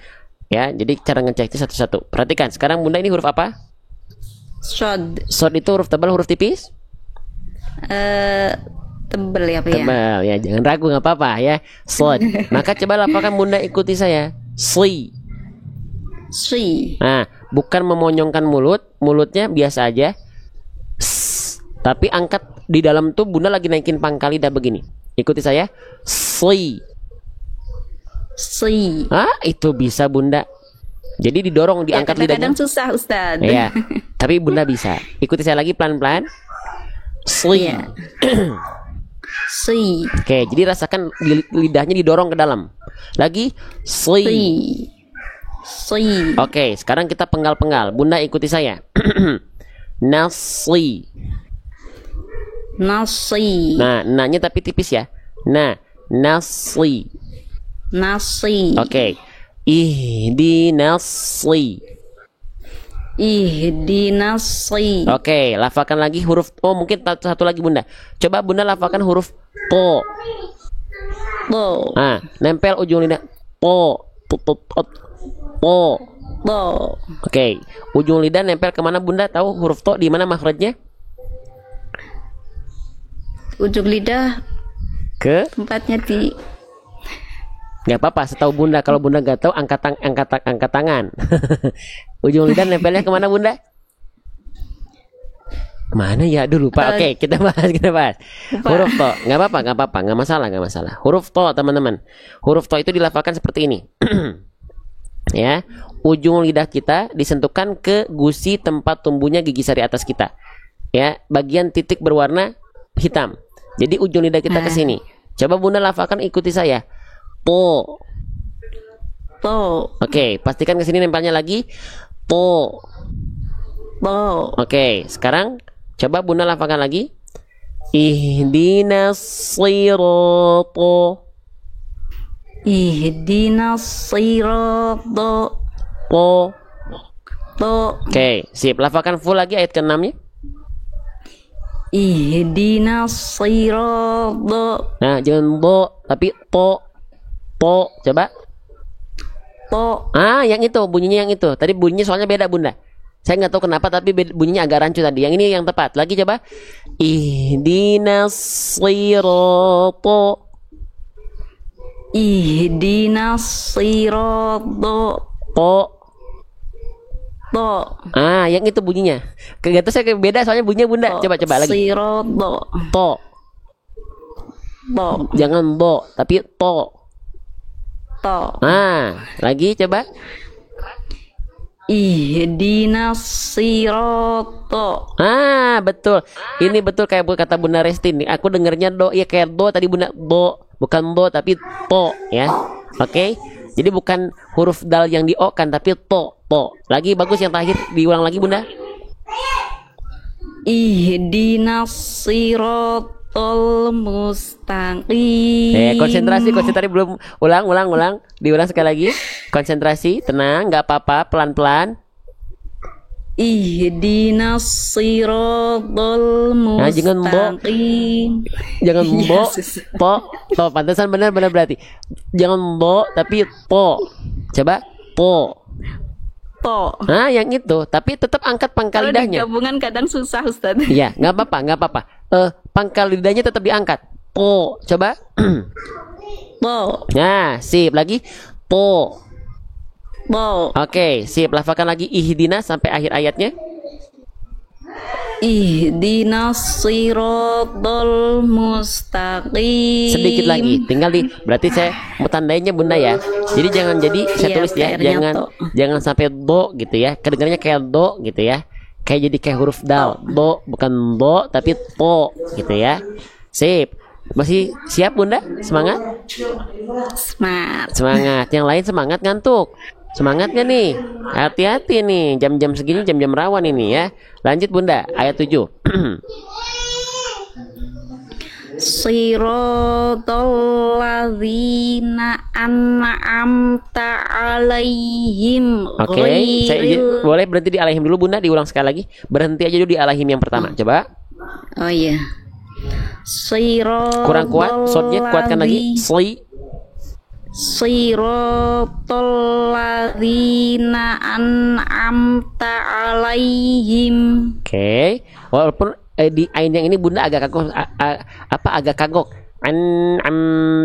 Ya, jadi cara ngeceknya satu-satu. Perhatikan, sekarang Bunda ini huruf apa? Shod. Shod itu huruf tebal, huruf tipis? Tebal ya, Pak ya? Tebal ya, jangan ragu, nggak apa-apa ya. Shod. Maka coba lafalkan Bunda, ikuti saya. Sli. Nah, bukan memonyongkan mulutnya biasa aja. Tapi angkat di dalam tuh Bunda lagi naikin pangkal lidah begini. Ikuti saya. Sli. Itu bisa Bunda. Jadi didorong, diangkat lidahnya. Kadang-kadang susah Ustaz. Iya. Tapi Bunda bisa. Ikuti saya lagi pelan-pelan. Sli. Oke, jadi rasakan lidahnya didorong ke dalam. Lagi sli. Oke, sekarang kita penggal-penggal. Bunda ikuti saya. Nasli. Nah, nanya tapi tipis ya. Nah, nasli. Oke. Ihdinasli. Oke, lafalkan lagi huruf mungkin satu lagi Bunda. Coba Bunda lafalkan huruf to. Nah, nempel ujung lidah. Po. Oke, ujung lidah nempel kemana Bunda? Tahu huruf to di mana makhrajnya? Ujung lidah ke tempatnya di. Gak apa-apa, setahu Bunda. Kalau Bunda gak tahu, angkat tangan. Ujung lidah nempelnya kemana Bunda? Mana ya dulu Pak? Oke, kita bahas. Lupa. Huruf to, nggak apa-apa, nggak masalah. Huruf to, teman-teman. Huruf to itu dilafalkan seperti ini. Ya, ujung lidah kita disentuhkan ke gusi tempat tumbuhnya gigi sari atas kita. Ya, bagian titik berwarna hitam. Jadi ujung lidah kita ke sini. Coba Bunda lafalkan, ikuti saya. Po. To. Oke, pastikan ke sini nempelnya lagi. Po. To. Oke, sekarang coba Bunda lafalkan lagi. Ihdinas sirata. Ihdinas sirata. Po. To. Oke, sip. Lafalkan full lagi ayat ke-6-nya. Ihdinas sirata. Nah, jangan bo, tapi po. Po, coba. To. Ah, yang itu, bunyinya yang itu. Tadi bunyinya soalnya beda, Bunda. Saya nggak tahu kenapa, tapi bunyinya agak rancu tadi. Yang ini yang tepat. Lagi coba. Ihdinas sirata. Ihdinas sirata. Po. To. Ah, yang itu bunyinya. Gak tahu saya beda soalnya bunyinya, Bunda. Coba lagi. Sirata. To. To. Jangan bo, tapi to. To. Ah, lagi coba. Ihdinas sirata. Ah, betul. Ini betul kayak kata Bunda Resti nih. Aku dengernya do, ya kayak do tadi Bunda. Do, bukan bo tapi to ya. Oke. Jadi bukan huruf dal yang di o kan, tapi to. Lagi bagus yang terakhir, diulang lagi Bunda. Ihdinas siratal mustaqim. Konsentrasi belum. Ulang. Diulang sekali lagi. Konsentrasi, tenang, nggak apa-apa, pelan-pelan. Ihdinas siratal Nah, jangan bo. mustaqim. Jangan bo, Yes. to, pantesan benar berarti. Jangan bo tapi po. Coba po. To. Nah, yang itu, tapi tetap angkat pangkal Kalau lidahnya. digabungan kadang susah, Ustaz. Iya, nggak apa-apa. Pangkal lidahnya tetap diangkat. Po, coba. To. Nah, sip lagi. Po. To. Oke, sip. Lafalkan lagi ihdina sampai akhir ayatnya. Ihdinas siratal mustaqim. Sedikit lagi, tinggal berarti saya mau tandainya Bunda ya. Jadi jangan saya Iya, tulis ya, PR-nya jangan sampai do gitu ya. Kedengarannya kayak do gitu ya. Kayak jadi kayak huruf dal. Do bukan do tapi to gitu ya. Sip. Masih siap Bunda? Semangat? Smart. Semangat. Yang lain semangat ngantuk. Semangat gak nih? Hati-hati nih, jam-jam segini jam-jam rawan ini ya. Lanjut Bunda, ayat 7. Siratal ladzina an'amta alaihim. Oke, boleh berhenti di alaihim dulu Bunda, diulang sekali lagi. Berhenti aja dulu di alaihim yang pertama. Coba. Oh iya. Siratal Kurang kuat, shotnya kuatkan lagi. Siratal ladzina an'amta alaihim. Oke. Walaupun di ain yang ini Bunda agak kagok, agak kagok.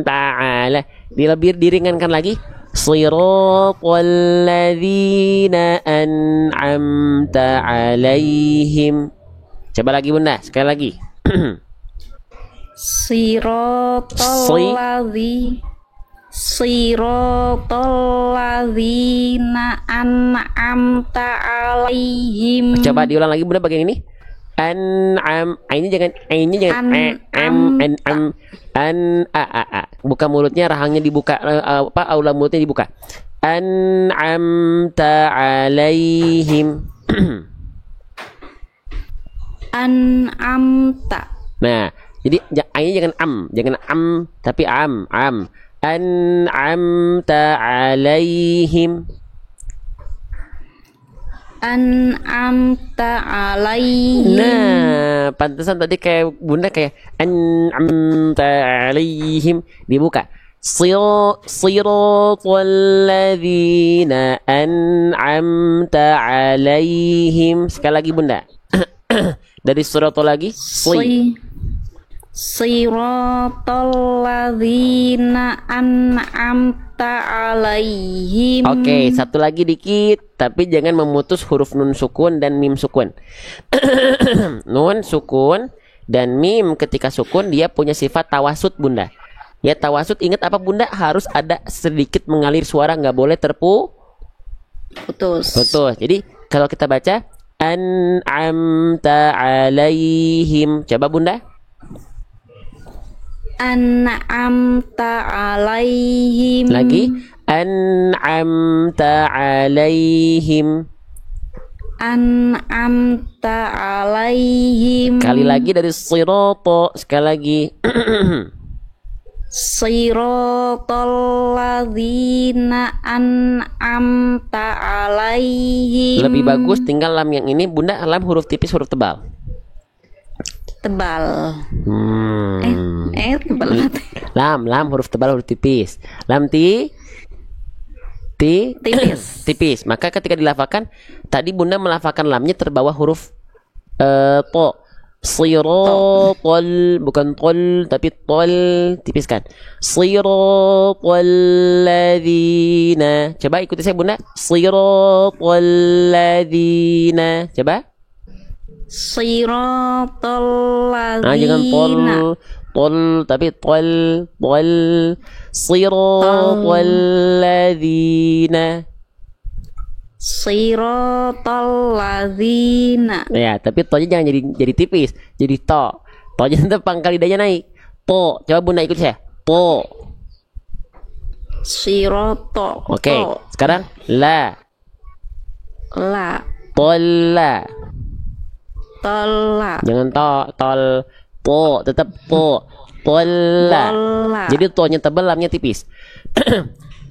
Ta'ala. Lebih diringankan lagi. Siratal ladzina an'amta alaihim. Coba lagi Bunda, sekali lagi. Siratal ladzina an'amta alaihim. Coba diulang lagi Bunda bagian ini. Ainnya jangan buka mulutnya, rahangnya dibuka, aula mulutnya dibuka. An'amta alaihim. An'amta. Nah, jadi ainnya jangan tapi am. An'amta alaihim. An'amta alaihim. Nah, pantesan tadi kayak Bunda kayak an'amta alaihim dibuka. Siratal ladzina an'amta alaihim. Sekali lagi Bunda. Dari siratal lagi. Siratal ladzina an'amta an'amta alaihim. Oke, satu lagi dikit, tapi jangan memutus huruf nun sukun dan mim sukun. Nun sukun dan mim ketika sukun dia punya sifat tawasud, Bunda. Ya, tawasud, ingat apa Bunda? Harus ada sedikit mengalir suara, nggak boleh Putus. putus. Jadi kalau kita baca an'amta alaihim, coba Bunda. An'amta alaihim. Lagi an'amta alaihim. An'amta alaihim. Sekali lagi dari sirata, sekali lagi. Siratal ladzina an'amta alaihim. Lebih bagus tinggal lam yang ini Bunda, lam huruf tipis huruf tebal. Tebal. Tebal banget. Lam huruf tebal huruf tipis. Lam Tipis. tipis. Maka ketika dilafalkan tadi Bunda melafalkan lamnya terbawa huruf to. Siratal, bukan tol tapi tol, tipiskan. Siratal ladzina. Coba ikuti saya Bunda. Siratal ladzina. Coba. Siratal ladzina. Jangan tol tapi tol. Siratal ladzina. Siratal ladzina. Ya, tapi tolnya jangan jadi tipis, jadi to. Tolnya tetap pangkal lidahnya naik. To. Coba Bunda ikut saya. To. Sirato. Oke. Sekarang la. La. Tolla. Tola. Jangan tol. To, tetap to. Tolla. Tolla. Jadi to-nya tebal, lamnya tipis.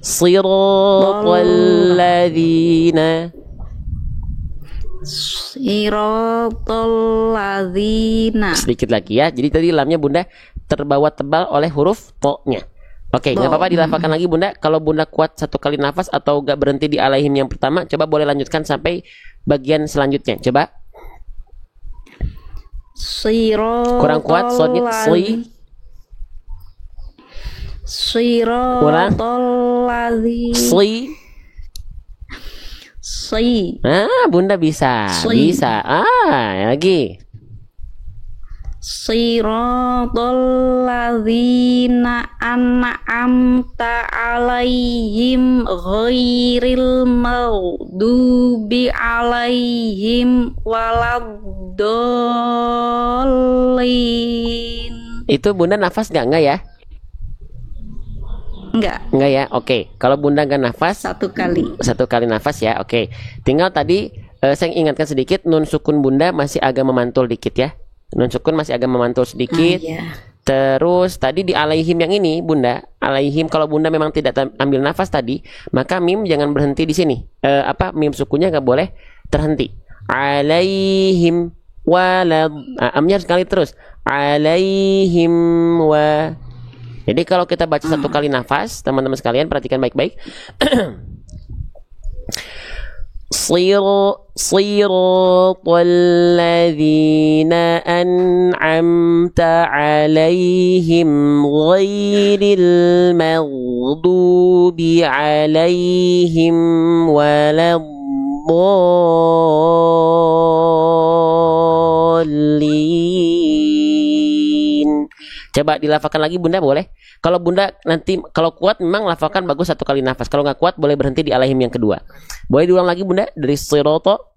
Siratal ladzina. Siratal ladzina. Sedikit lagi ya. Jadi tadi lamnya Bunda terbawa tebal oleh huruf to-nya. Oke, nggak apa-apa dilafalkan lagi Bunda. Kalau Bunda kuat satu kali nafas atau nggak berhenti di alaihim yang pertama, coba boleh lanjutkan sampai bagian selanjutnya. Coba. Kurang kuat soundnya Siratal ladzina. Bunda bisa. Bisa. Lagi. Siratal ladzina an'amta alaihim ghairil maghdubi alaihim waladdallin. Itu Bunda nafas nggak ya? Enggak ya. Oke. Kalau Bunda nggak nafas Satu kali nafas ya. Oke. Tinggal tadi saya ingatkan sedikit, nun sukun Bunda masih agak memantul dikit ya. Nun sukun masih agak memantul sedikit. Terus tadi di alaihim yang ini Bunda, alaihim kalau Bunda memang tidak ambil nafas tadi, maka mim jangan berhenti di sini. Mim sukunnya nggak boleh terhenti. Alaihim walad. Amnya sekali terus. Alaihim wa. Jadi kalau kita baca satu kali nafas, teman-teman sekalian perhatikan baik-baik. Siratal ladzina an'amta alaihim ghairil maghdubi alaihim waladdallin. Coba dilafalkan lagi Bunda boleh. Kalau Bunda nanti kalau kuat memang lafalkan bagus satu kali nafas. Kalau nggak kuat boleh berhenti di alaihim yang kedua. Boleh diulang lagi Bunda dari sirato.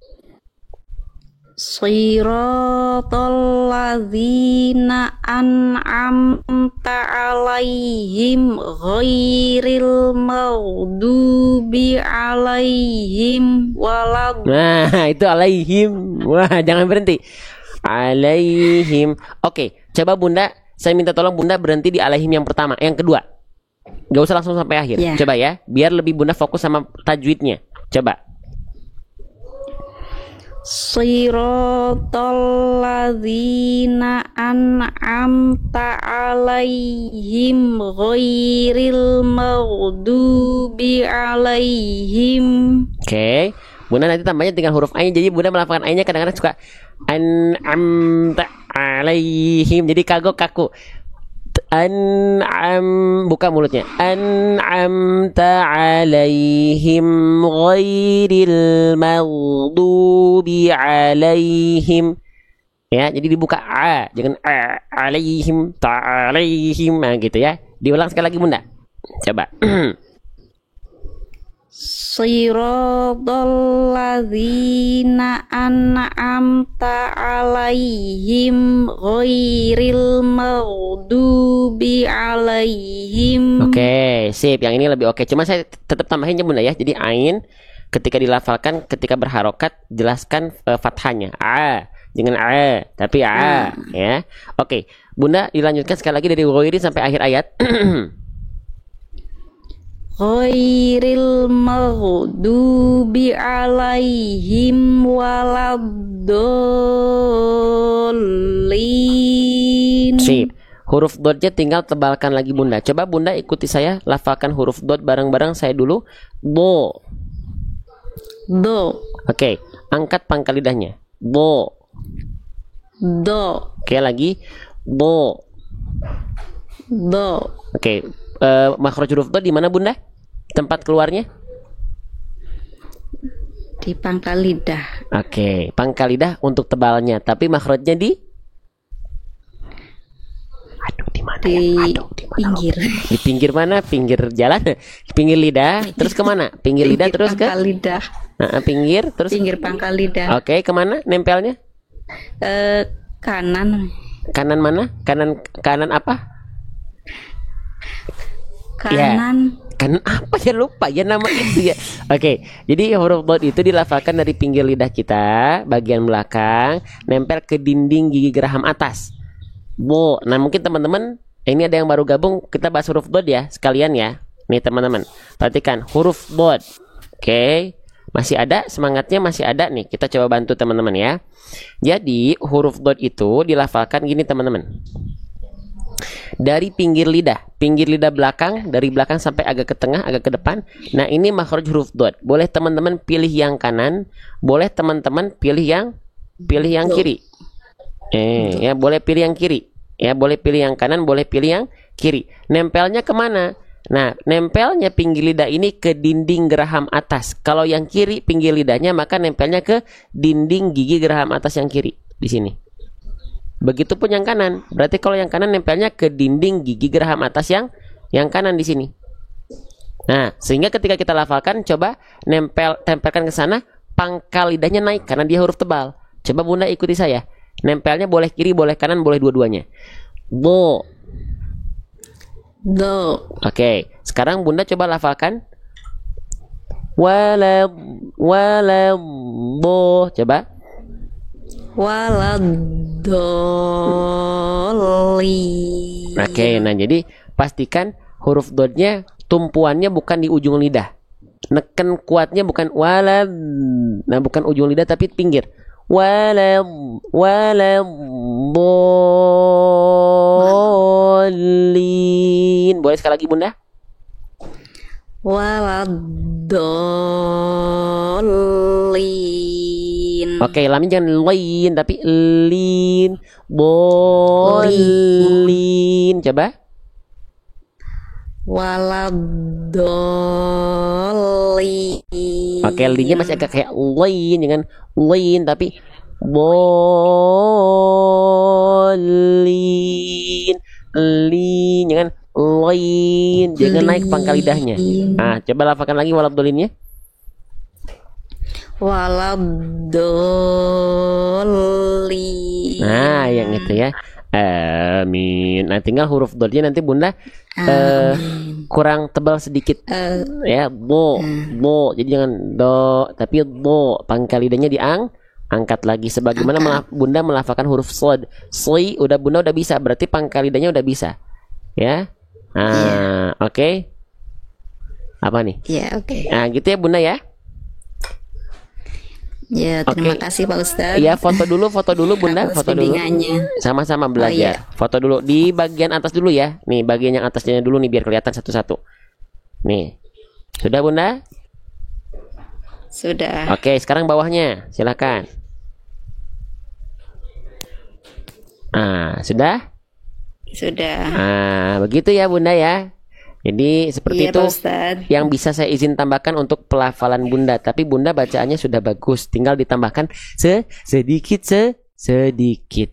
Siratal ladzina an'amta alaihim ghairil maghdubi alaihim walad. Nah, itu alaihim. Wah, jangan berhenti. Alaihim. Oke, coba Bunda, saya minta tolong Bunda berhenti di alaihim yang pertama, yang kedua. Gak usah langsung sampai akhir. Coba ya, biar lebih Bunda fokus sama tajwidnya. Coba. Siratal ladzina an'amta alaihim ghairil maghdubi alaihim. Oke. Bunda nanti tambahnya dengan huruf ain. Jadi Bunda melafalkan ainnya kadang-kadang suka an'amta alaihim. Jadi kagok kaku. An'am, buka mulutnya. An'amta alaihim ghairil maghdubi alaihim. Ya, jadi dibuka a, jangan alaihim ta'alaihim, nah, gitu ya. Diulang sekali lagi Bunda. Coba. Siratal ladzina an'amta alaihim ghairil maghdubi alaihim. Oke, sip. Yang ini lebih oke. Cuma saya tetap tambahin ya Bunda ya. Jadi ain ketika dilafalkan, ketika berharokat, jelaskan fathahnya. Jangan tapi ya. Oke, Bunda dilanjutkan sekali lagi dari ghairi sampai akhir ayat. Ghairil maghdubi alaihim waladdallin. Sip. Huruf dotnya tinggal tebalkan lagi Bunda. Coba Bunda ikuti saya, lafalkan huruf dot bareng-bareng saya dulu. Do. Oke, angkat pangkal lidahnya. Do. Oke, lagi. Do. Oke, makhraj huruf dot di mana Bunda? Tempat keluarnya? Di pangkal lidah. Oke, pangkal lidah untuk tebalnya, tapi makhrajnya di di mana di ya? pinggir. Di pinggir mana? Pinggir jalan? Pinggir lidah, terus kemana? Pinggir lidah terus ke? Pangkal lidah. Pinggir terus? Pinggir pangkal lidah. Oke, kemana nempelnya? Kanan. Kanan mana? Kanan apa? Kanan. Kanan apa ya, lupa ya nama itu ya. Oke, jadi huruf dot itu dilafalkan dari pinggir lidah kita, bagian belakang, nempel ke dinding gigi geraham atas. Bo. Nah, mungkin teman-teman ini ada yang baru gabung, kita bahas huruf dot ya sekalian ya. Nih teman-teman, perhatikan huruf dot. Oke, masih ada semangatnya, masih ada nih. Kita coba bantu teman-teman ya. Jadi huruf dot itu dilafalkan gini teman-teman. Dari pinggir lidah belakang, dari belakang sampai agak ke tengah, agak ke depan. Nah, ini makhraj huruf dot. Boleh teman-teman pilih yang kanan, boleh teman-teman pilih yang kiri. Ya, boleh pilih yang kiri. Ya, boleh pilih yang kanan, boleh pilih yang kiri. Nempelnya kemana? Nah, nempelnya pinggir lidah ini ke dinding geraham atas. Kalau yang kiri pinggir lidahnya, maka nempelnya ke dinding gigi geraham atas yang kiri di sini. Begitupun yang kanan. Berarti kalau yang kanan nempelnya ke dinding gigi geraham atas yang kanan di sini. Nah, sehingga ketika kita lafalkan, coba tempelkan ke sana, pangkal lidahnya naik karena dia huruf tebal. Coba Bunda ikuti saya. Nempelnya boleh kiri, boleh kanan, boleh dua-duanya. Do. Oke, sekarang Bunda coba lafalkan. Walabo. Coba. Waladdallin. Oke, nah jadi pastikan huruf dotnya tumpuannya bukan di ujung lidah. Neken kuatnya bukan walad. Nah, bukan ujung lidah tapi pinggir. Waladdallin. Boleh sekali lagi Bunda? Waladdallin. Oke, lamnya jangan lin tapi lin. Bolin. Coba. Waladdallin. Oke, linnya masih agak kayak lin, jangan lin tapi bolin. Lin, jangan lin, jangan naik pangkal lidahnya. Nah, coba lafalkan lagi waladdolinnya. Waladdallin. Nah, yang itu ya. Amin. Nah, tinggal huruf dotnya nanti Bunda kurang tebal sedikit. Ya, bo. Jadi jangan do, tapi bo. Pangkal lidahnya angkat lagi sebagaimana Bunda melafalkan huruf slod. Sli udah Bunda udah bisa, berarti pangkal lidahnya udah bisa. Ya. Nah, oke. Apa nih? Ya, oke. Nah, gitu ya Bunda ya. Ya, terima kasih Pak Ustadz. Iya, foto dulu Bunda, foto dulu. Sama-sama belajar. Foto dulu di bagian atas dulu ya. Nih, bagian yang atasnya dulu nih biar kelihatan satu-satu. Nih. Sudah Bunda? Sudah. Oke, sekarang bawahnya. Silakan. Nah, sudah? Sudah. Nah, begitu ya Bunda ya. Jadi seperti Iya, itu Pak Ustadz. yang bisa saya izin tambahkan untuk pelafalan Bunda. Tapi Bunda bacaannya sudah bagus, tinggal ditambahkan sedikit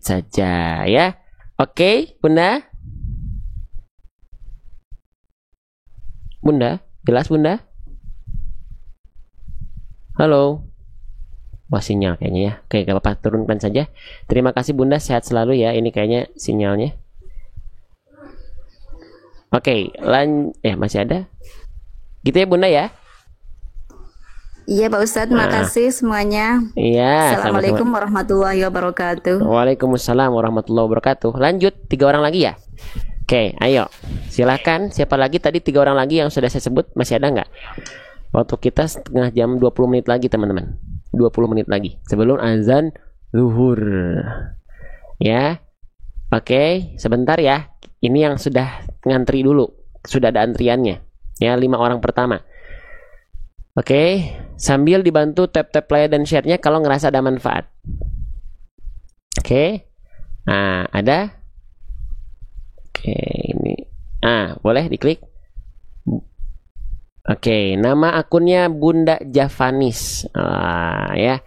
saja ya. Oke, Bunda? Bunda, jelas Bunda? Halo? Wah, sinyal kayaknya ya. Oke, gak apa-apa, turunkan saja. Terima kasih Bunda, sehat selalu ya. Ini kayaknya sinyalnya. Oke, masih ada? Gitu ya Bunda ya? Iya Pak Ustadz, makasih semuanya. Iya, Assalamualaikum sama-sama. warahmatullahi wabarakatuh. Waalaikumsalam warahmatullahi wabarakatuh. Lanjut, 3 orang lagi ya? Oke, ayo. Silakan, siapa lagi tadi 3 orang lagi yang sudah saya sebut? Masih ada nggak? Waktu kita setengah jam 20 menit lagi teman-teman. 20 menit lagi sebelum azan zuhur. Ya. Oke, sebentar ya. Ini yang sudah ngantri dulu. Sudah ada antriannya. Ya, 5 orang pertama. Oke, sambil dibantu tap-tap like dan share-nya kalau ngerasa ada manfaat. Oke. Nah, ada? Oke, ini. Boleh diklik. Oke, nama akunnya Bunda Javanis. Ya.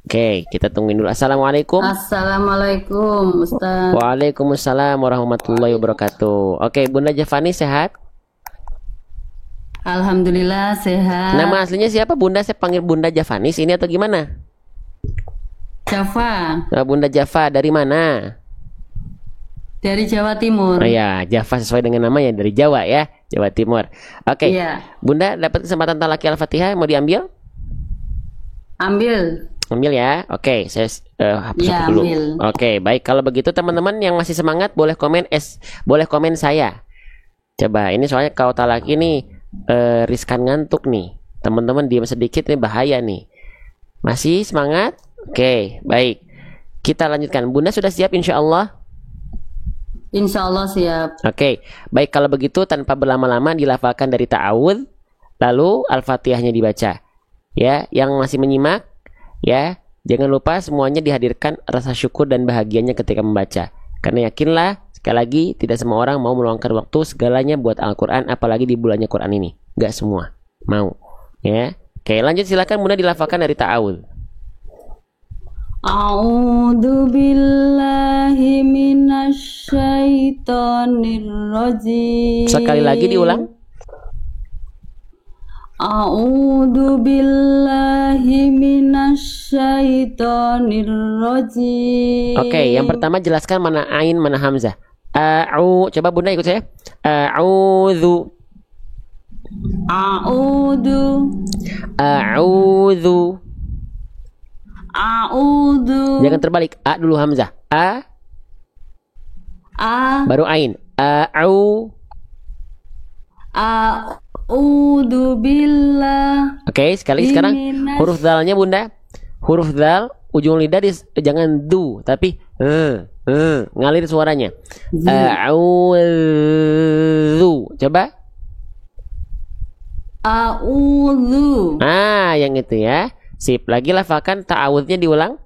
Oke, kita tungguin dulu. Assalamualaikum. Assalamualaikum Ustaz. Waalaikumsalam warahmatullahi wabarakatuh. Oke, Bunda Javanis sehat? Alhamdulillah sehat. Nama aslinya siapa Bunda? Saya panggil Bunda Javanis ini atau gimana? Java. Bunda Java dari mana? Dari Jawa Timur. Oh ya, Java sesuai dengan namanya dari Jawa ya, Jawa Timur. Oke. Iya. Bunda dapat kesempatan talaki Al-Fatihah, mau diambil? Ambil. Ambil ya. Oke, saya hapus Ya, dulu. ambil. Oke, baik. Kalau begitu teman-teman yang masih semangat boleh komen saya. Coba ini soalnya kalau talaki nih riskan ngantuk nih. Teman-teman diam sedikit nih bahaya nih. Masih semangat? Oke, baik. Kita lanjutkan. Bunda sudah siap insya Allah? Insya Allah siap. Oke, baik kalau begitu tanpa berlama-lama dilafalkan dari ta'awudz, lalu Al-Fatihahnya dibaca. Ya, yang masih menyimak, ya, jangan lupa semuanya dihadirkan rasa syukur dan bahagianya ketika membaca. Karena yakinlah, sekali lagi, tidak semua orang mau meluangkan waktu segalanya buat Al-Quran, apalagi di bulannya Quran ini. Gak semua mau. Ya, oke, lanjut silakan Bunda dilafalkan dari ta'awudz. A'udzu billahi minasyaitonir rajim. Sekali lagi diulang. A'udzu billahi minasyaitonir rajim. Oke, yang pertama jelaskan mana ain, mana hamzah. Coba Bunda ikut saya. A'udzu. A'udzu. A'udzu. A'udzu. Jangan terbalik. A dulu hamzah. A baru ain. A'udzu billah. Oke, sekali lagi sekarang huruf dalnya Bunda. Huruf dal ujung lidah jangan du tapi ngalir suaranya. A'udzu. Coba. A'udzu. Yang itu ya. Sip, lagi lafalkan ta'awudznya diulang.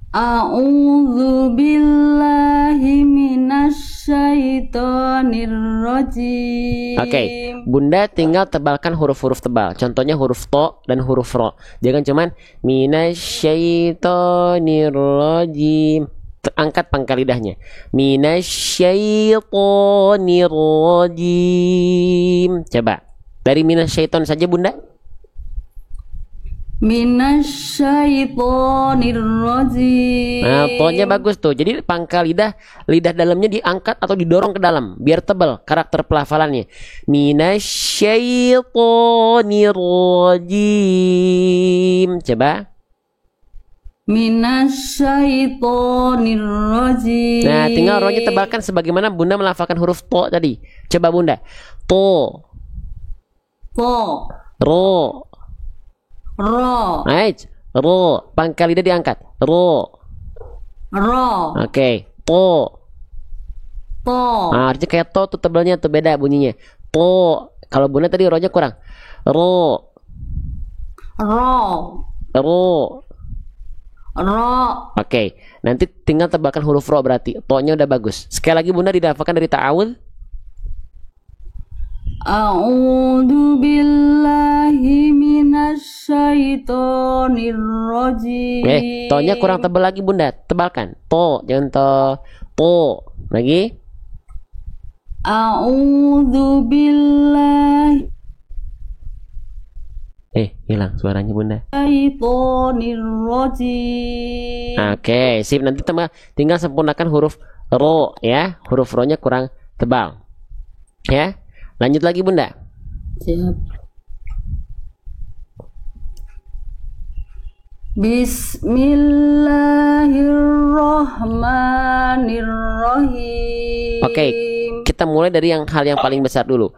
A'udzu billahi minasyaitonir rajim. Oke, Bunda tinggal tebalkan huruf-huruf tebal. Contohnya huruf to dan huruf ro. Jangan cuman minasyaitonir rajim. Angkat pangkal lidahnya. Minasyaitonir rajim. Coba. Dari minasyaiton saja Bunda. Minasyaitonir rajim. Nah, tonnya bagus tuh. Jadi pangkal lidah dalamnya diangkat atau didorong ke dalam biar tebal karakter pelafalannya. Minasyaitonir rajim. Coba. Minasyaitonir rajim. Nah, tinggal rohnya tebalkan sebagaimana Bunda melafalkan huruf to tadi. Coba Bunda. To. To. Ro. Ro. Right. Ro. Pangkal lidah diangkat. Ro. Ro. Oke. To. To. Nah, artinya kayak to tuh tebalnya tuh beda bunyinya. To. Kalau Bunda tadi rohnya kurang. Ro. Ro. Ro. ro, Oke, nanti tinggal tebakan huruf ro berarti. To-nya udah bagus. Sekali lagi Bunda dilafalkan dari ta'awud. a'udzu billahi minasyaitonir rajim. To-nya kurang tebal lagi Bunda. Tebalkan. To, jangan to. To. Lagi. A'udzu billahi Hilang suaranya Bunda. minasyaitonir rajim. Oke, sip. Nanti tinggal sempurnakan huruf ro ya. Huruf ro-nya kurang tebal. Ya. Lanjut lagi Bunda. Siap. Bismillahirrahmanirrahim. Oke, kita mulai dari hal yang paling besar dulu.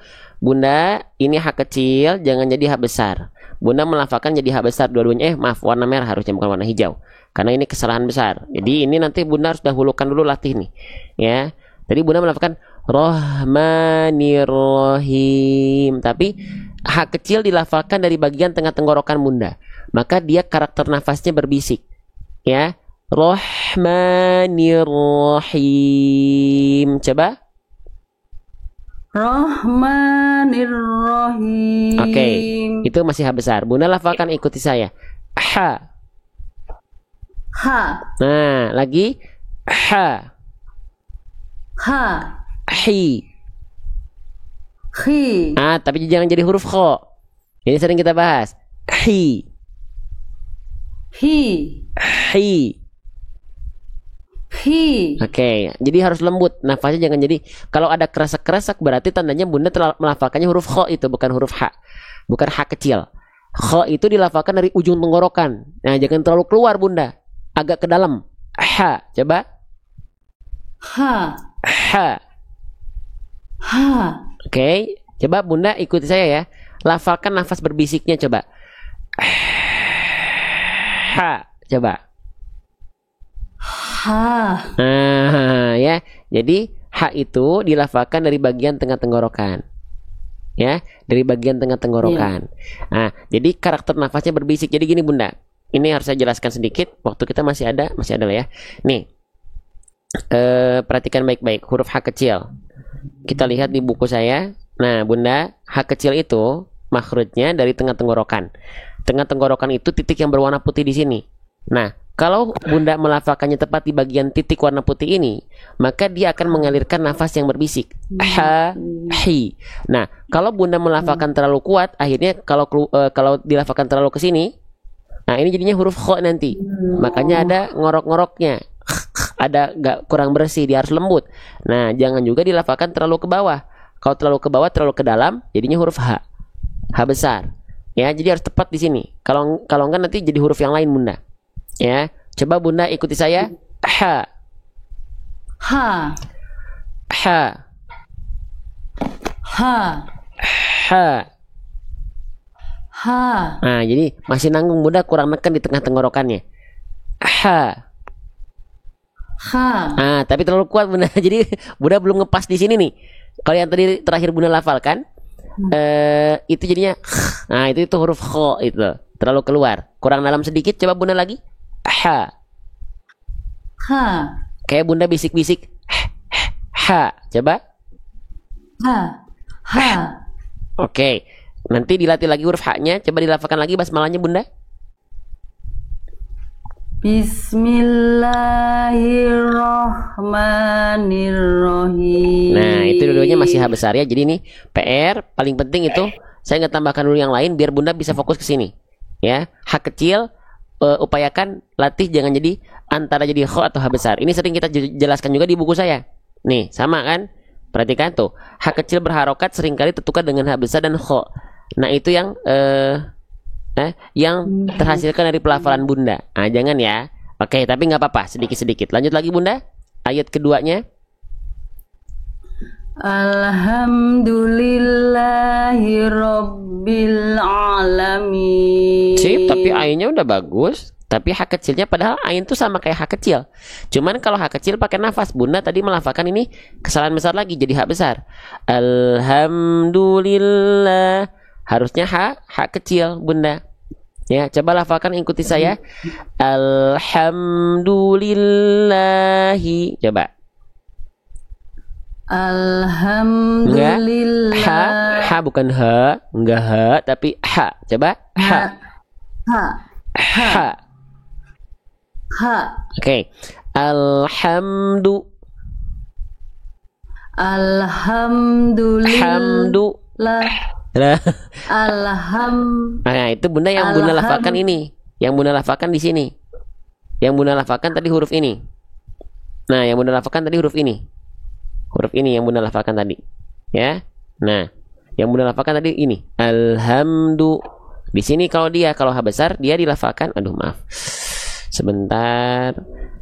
Bunda, ini hak kecil, jangan jadi hak besar. Bunda melafalkan jadi hak besar dua-duanya. Maaf, warna merah harusnya bukan warna hijau. Karena ini kesalahan besar. Jadi ini nanti Bunda harus dahulukan dulu latih nih. Ya. Tadi Bunda melafalkan Rahmanirrahim. Tapi hak kecil dilafalkan dari bagian tengah tenggorokan Bunda. Maka dia karakter nafasnya berbisik. Ya. Rahmanirrahim. Coba. Rahmanirrahim. Oke, itu masih hak besar. Bunda lafalkan, ikuti saya. Ha. Ha, Nah, lagi. Ha. ha, Hi. khi, Tapi jangan jadi huruf kho. Ini sering kita bahas. Hi. hi, Hi. hi. Oke, jadi harus lembut. Nafasnya jangan jadi. Kalau ada kresek-kresek berarti tandanya Bunda telah melafalkannya huruf kho itu, bukan huruf ha. Bukan ha kecil. Kho itu dilafalkan dari ujung tenggorokan. Nah, jangan terlalu keluar Bunda. Agak ke dalam. Ha. Coba. Ha, Ha. ha, Oke, coba Bunda ikuti saya ya. Lafalkan nafas berbisiknya coba. Ha, coba. ha. Ya. Jadi ha itu dilafalkan dari bagian tengah tenggorokan. Ya, dari bagian tengah tenggorokan. Jadi karakter nafasnya berbisik. Jadi gini Bunda. Ini harus saya jelaskan sedikit. Waktu kita masih ada lah ya. Nih. Perhatikan baik-baik huruf H kecil. Kita lihat di buku saya. Nah Bunda, H kecil itu makhrajnya dari tengah tenggorokan. Tengah tenggorokan itu titik yang berwarna putih di sini. Nah kalau Bunda melafalkannya tepat di bagian titik warna putih ini, maka dia akan mengalirkan nafas yang berbisik. Ha, hi. Nah kalau Bunda melafalkan terlalu kuat, akhirnya kalau dilafalkan terlalu ke sini, nah ini jadinya huruf kho nanti. Makanya ada ngorok-ngoroknya. Ada gak kurang bersih, dia harus lembut. Nah jangan juga dilafalkan terlalu ke bawah. Kalau terlalu ke bawah, terlalu ke dalam, jadinya huruf H. H besar. Ya, jadi harus tepat di sini. Kalau enggak nanti jadi huruf yang lain Bunda. Ya, coba Bunda ikuti saya. Ha. Ha, Ha. ha, Ha. ha. Nah, jadi masih nanggung Bunda, kurang neken di tengah tenggorokannya. Ha. Ha, Tapi terlalu kuat Bunda. Jadi Bunda belum ngepas di sini nih. Kalau yang tadi terakhir Bunda lafalkan, itu jadinya nah itu huruf kho itu. Terlalu keluar. Kurang dalam sedikit, coba Bunda lagi. Ha. ha, Kayak Bunda bisik-bisik. Ha. Coba. ha, ha. Oke. Nanti dilatih lagi huruf H-nya. Coba dilafalkan lagi basmalahnya Bunda. Bismillahirrahmanirrahim. Nah, itu dua-duanya masih H besar ya. Jadi ini PR paling penting itu saya nggak tambahkan dulu yang lain biar Bunda bisa fokus ke sini. Ya, H kecil upayakan latih jangan jadi antara jadi kho atau H besar. Ini sering kita jelaskan juga di buku saya. Nih, sama kan? Perhatikan tuh. H kecil berharokat seringkali tertukar dengan H besar dan kho. Nah, itu yang terhasilkan dari pelafalan Bunda. Jangan ya. Oke, tapi nggak apa-apa, sedikit-sedikit. Lanjut lagi Bunda. Ayat keduanya. Alhamdulillahirabbil alamin. Sip, tapi ayatnya udah bagus. Tapi H kecilnya padahal ayat itu sama kayak H kecil. Cuman kalau H kecil pakai nafas. Bunda tadi melafalkan ini kesalahan besar lagi jadi H besar. Alhamdulillah. Harusnya H kecil Bunda. Ya, coba lafalkan, ikuti saya. Alhamdulillahi. Coba. Alhamdulillah. Ha bukan ha, enggak ha, tapi ha. Coba ha. Ha. Ha. Ha. Oke. Alhamdulillah. Hamdu. Lah. Nah, itu Bunda yang Bunda lafalkan ini. Yang Bunda lafalkan di sini. Yang Bunda lafalkan tadi huruf ini. Nah, yang Bunda lafalkan tadi huruf ini. Huruf ini yang Bunda lafalkan tadi. Ya. Nah, yang Bunda lafalkan tadi ini. Alhamdu. Di sini kalau ha besar dia dilafalkan. Aduh, maaf. Sebentar.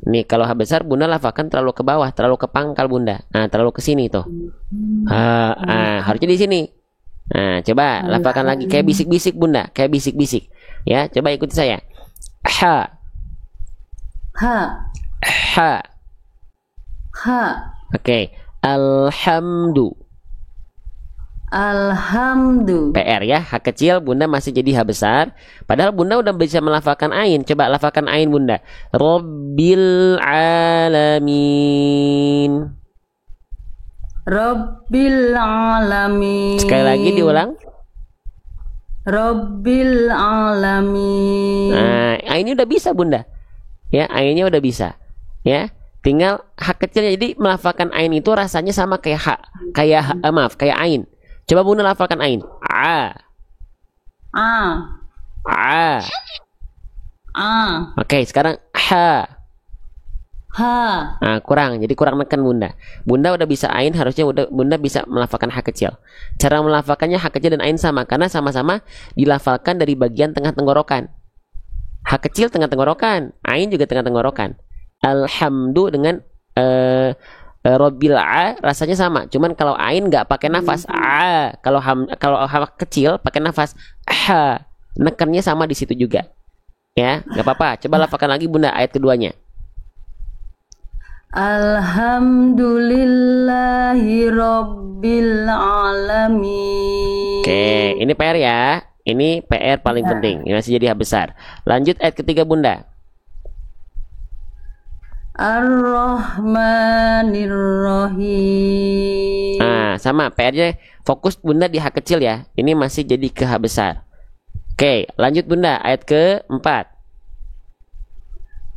Nih, kalau ha besar Bunda lafalkan terlalu ke bawah, terlalu ke pangkal Bunda. Nah, terlalu ke sini tuh. Harusnya di sini. Nah, coba lafalkan lagi kayak bisik-bisik Bunda, kayak bisik-bisik. Ya, coba ikuti saya. Ha. Ha. Ha. Ha. Oke. Alhamdu. PR ya, ha kecil Bunda masih jadi ha besar. Padahal Bunda udah bisa melafalkan ain. Coba lafalkan ain Bunda. Rabbil alamin. Rabbil alamin. Sekali lagi diulang. Rabbil alamin. Nah, ainnya udah bisa Bunda. Ya, ainnya udah bisa. Ya, tinggal ha kecilnya. Jadi melafalkan ain itu rasanya sama kayak ha, kayak kayak ain. Coba Bunda lafalkan ain. A. Oke, sekarang ha. Nah, kurang. Jadi kurang neken Bunda. Bunda udah bisa ain, harusnya Bunda bisa melafalkan ha kecil. Cara melafalkannya ha kecil dan ain sama karena sama-sama dilafalkan dari bagian tengah tenggorokan. Ha kecil tengah tenggorokan, ain juga tengah tenggorokan. Alhamdu dengan Rabbil a rasanya sama, cuman kalau ain nggak pakai nafas a, kalau ha kecil pakai nafas ha, nekannya sama di situ juga. Ya, nggak apa-apa. Coba lafalkan lagi Bunda ayat keduanya. Alhamdulillahi Rabbil alamin. Oke, ini PR ya. Ini PR paling penting. Ini masih jadi ha besar. Lanjut ayat ketiga Bunda. Ar-Rahmanir-Rahim. Nah, sama PR-nya fokus Bunda di ha kecil ya. Ini masih jadi ke ha besar. Oke, lanjut Bunda ayat keempat.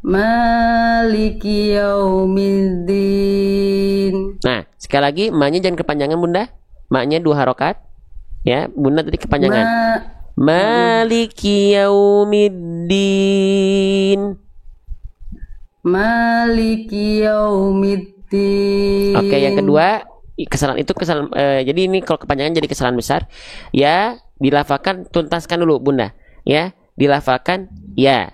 Maliki yaumiddin. Nah, sekali lagi ma-nya jangan kepanjangan Bunda. Ma-nya 2 harokat. Ya, Bunda tadi kepanjangan. Maliki yaumiddin. Maliki yaumiddin. Oke, yang kedua, kesalahan itu kesalahan. Jadi ini kalau kepanjangan jadi kesalahan besar. Ya, dilafalkan, tuntaskan dulu Bunda. Ya, dilafalkan ya.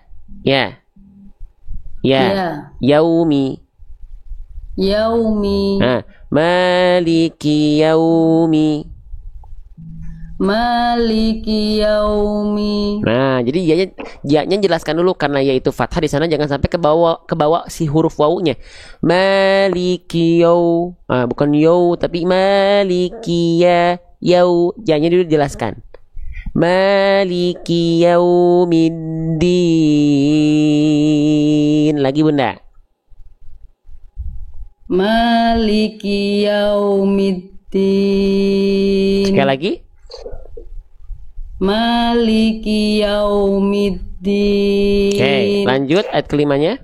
Yaumi. Nah, maliki yaumi. Nah, jadi ya-nya jelaskan dulu karena ya itu fathah di sana, jangan sampai ke bawah si huruf wawunya. Maliki yau. Bukan yau tapi maliki yau. Ya-nya dulu jelaskan. Maliki yaumiddin. Lagi Bunda. Maliki yaumiddin. Sekali lagi. Maliki yaumiddin. Oke, lanjut ayat kelimanya.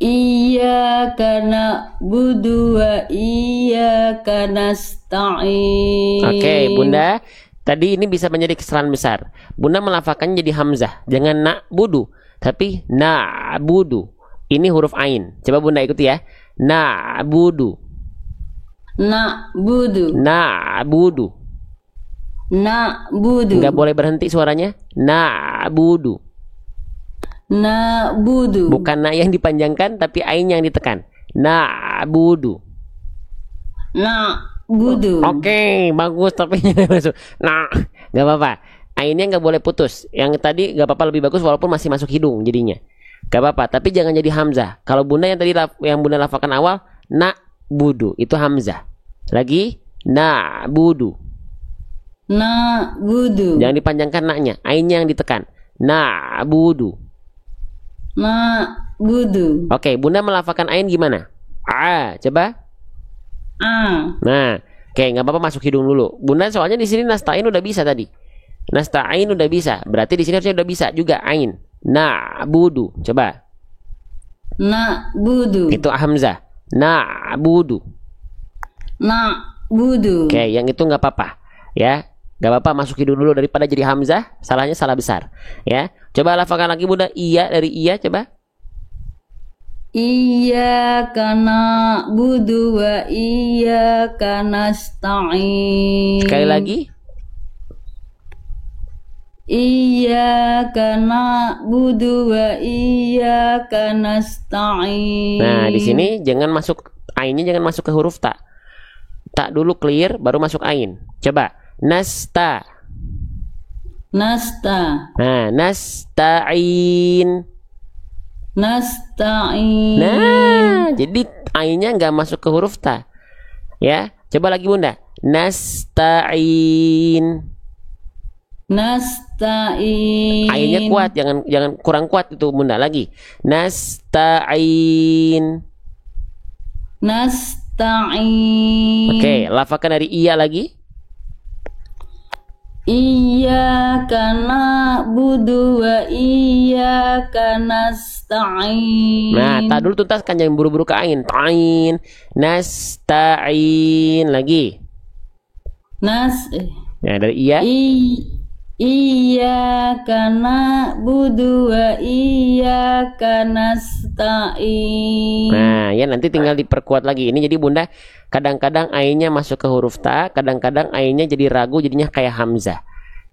Iyyaka na'budu wa iyyaka nasta'in. Oke, Bunda. Tadi ini bisa menjadi kesalahan besar. Bunda melafalkannya jadi hamzah. Jangan na'budu, tapi na'budu. Ini huruf ain. Coba Bunda ikuti ya. Na'budu. Na'budu. Na'budu. Na'budu. Nggak boleh berhenti suaranya. Na'budu. Na'budu. Bukan na yang dipanjangkan, tapi ain yang ditekan. Na'budu. Na'budu. Oke, bagus tapi masuk. Nah, nggak apa-apa. Ainnya nggak boleh putus. Yang tadi nggak apa-apa, lebih bagus walaupun masih masuk hidung jadinya. Nggak apa-apa, tapi jangan jadi hamzah. Kalau Bunda yang tadi yang Bunda lafalkan awal, na'budu itu hamzah. Lagi na'budu. Na'budu. Jangan dipanjangkan naknya, ainnya yang ditekan. Na'budu. Na'budu. Oke, Bunda melafalkan ain gimana? Coba. Nah, oke, nggak apa-apa masuk hidung dulu. Bunda soalnya di sini nasta'in udah bisa tadi. Nasta'in udah bisa. Berarti di sini harusnya udah bisa juga ain. Na'budu. Coba. Na'budu. Itu hamzah. Na'budu. Na'budu. Oke, yang itu nggak apa-apa. Ya, nggak apa-apa masuk hidung dulu daripada jadi hamzah. Salahnya salah besar. Ya, coba lafalkan lagi Bunda. Iya dari iya coba. Iyyaka na'budu wa iyyaka nasta'in. Sekali lagi. Iyyaka na'budu wa iyyaka nasta'in. Nah, di sini jangan masuk ainnya, jangan masuk ke huruf ta. Ta dulu clear baru masuk ain. Coba. Nasta. Nasta. Nah, nasta'in. Nasta'in. Nah, jadi ainnya nggak masuk ke huruf ta. Ya, coba lagi Bunda. Nasta'in. Nasta'in. Ainnya kuat, jangan kurang kuat itu Bunda lagi. Nasta'in. Nasta'in. Oke, lafalkan dari iya lagi. Iyyaka na'budu wa iyyaka nasta'in. Nah, tak dulu tuntaskan, jangan buru-buru ke ain. Ta'in. Nasta'in lagi. Nah, dari iya. Iyyaka na'budu wa iyyaka nasta'in. Nah, ya nanti tinggal diperkuat lagi. Ini jadi Bunda kadang-kadang ainnya masuk ke huruf ta, kadang-kadang ainnya jadi ragu jadinya kayak hamzah.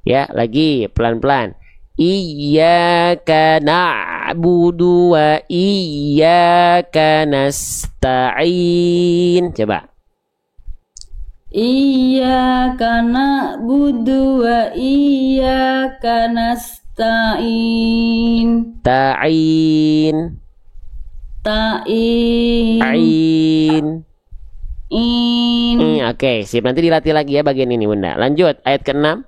Ya, lagi pelan-pelan. Iyyaka na'budu wa iyyaka nasta'in. Coba. Iyyaka na'budu wa iyyaka nasta'in. Ta'in. Ta'in. Ain. Oke, sip. Nanti dilatih lagi ya bagian ini Bunda. Lanjut ayat ke-6.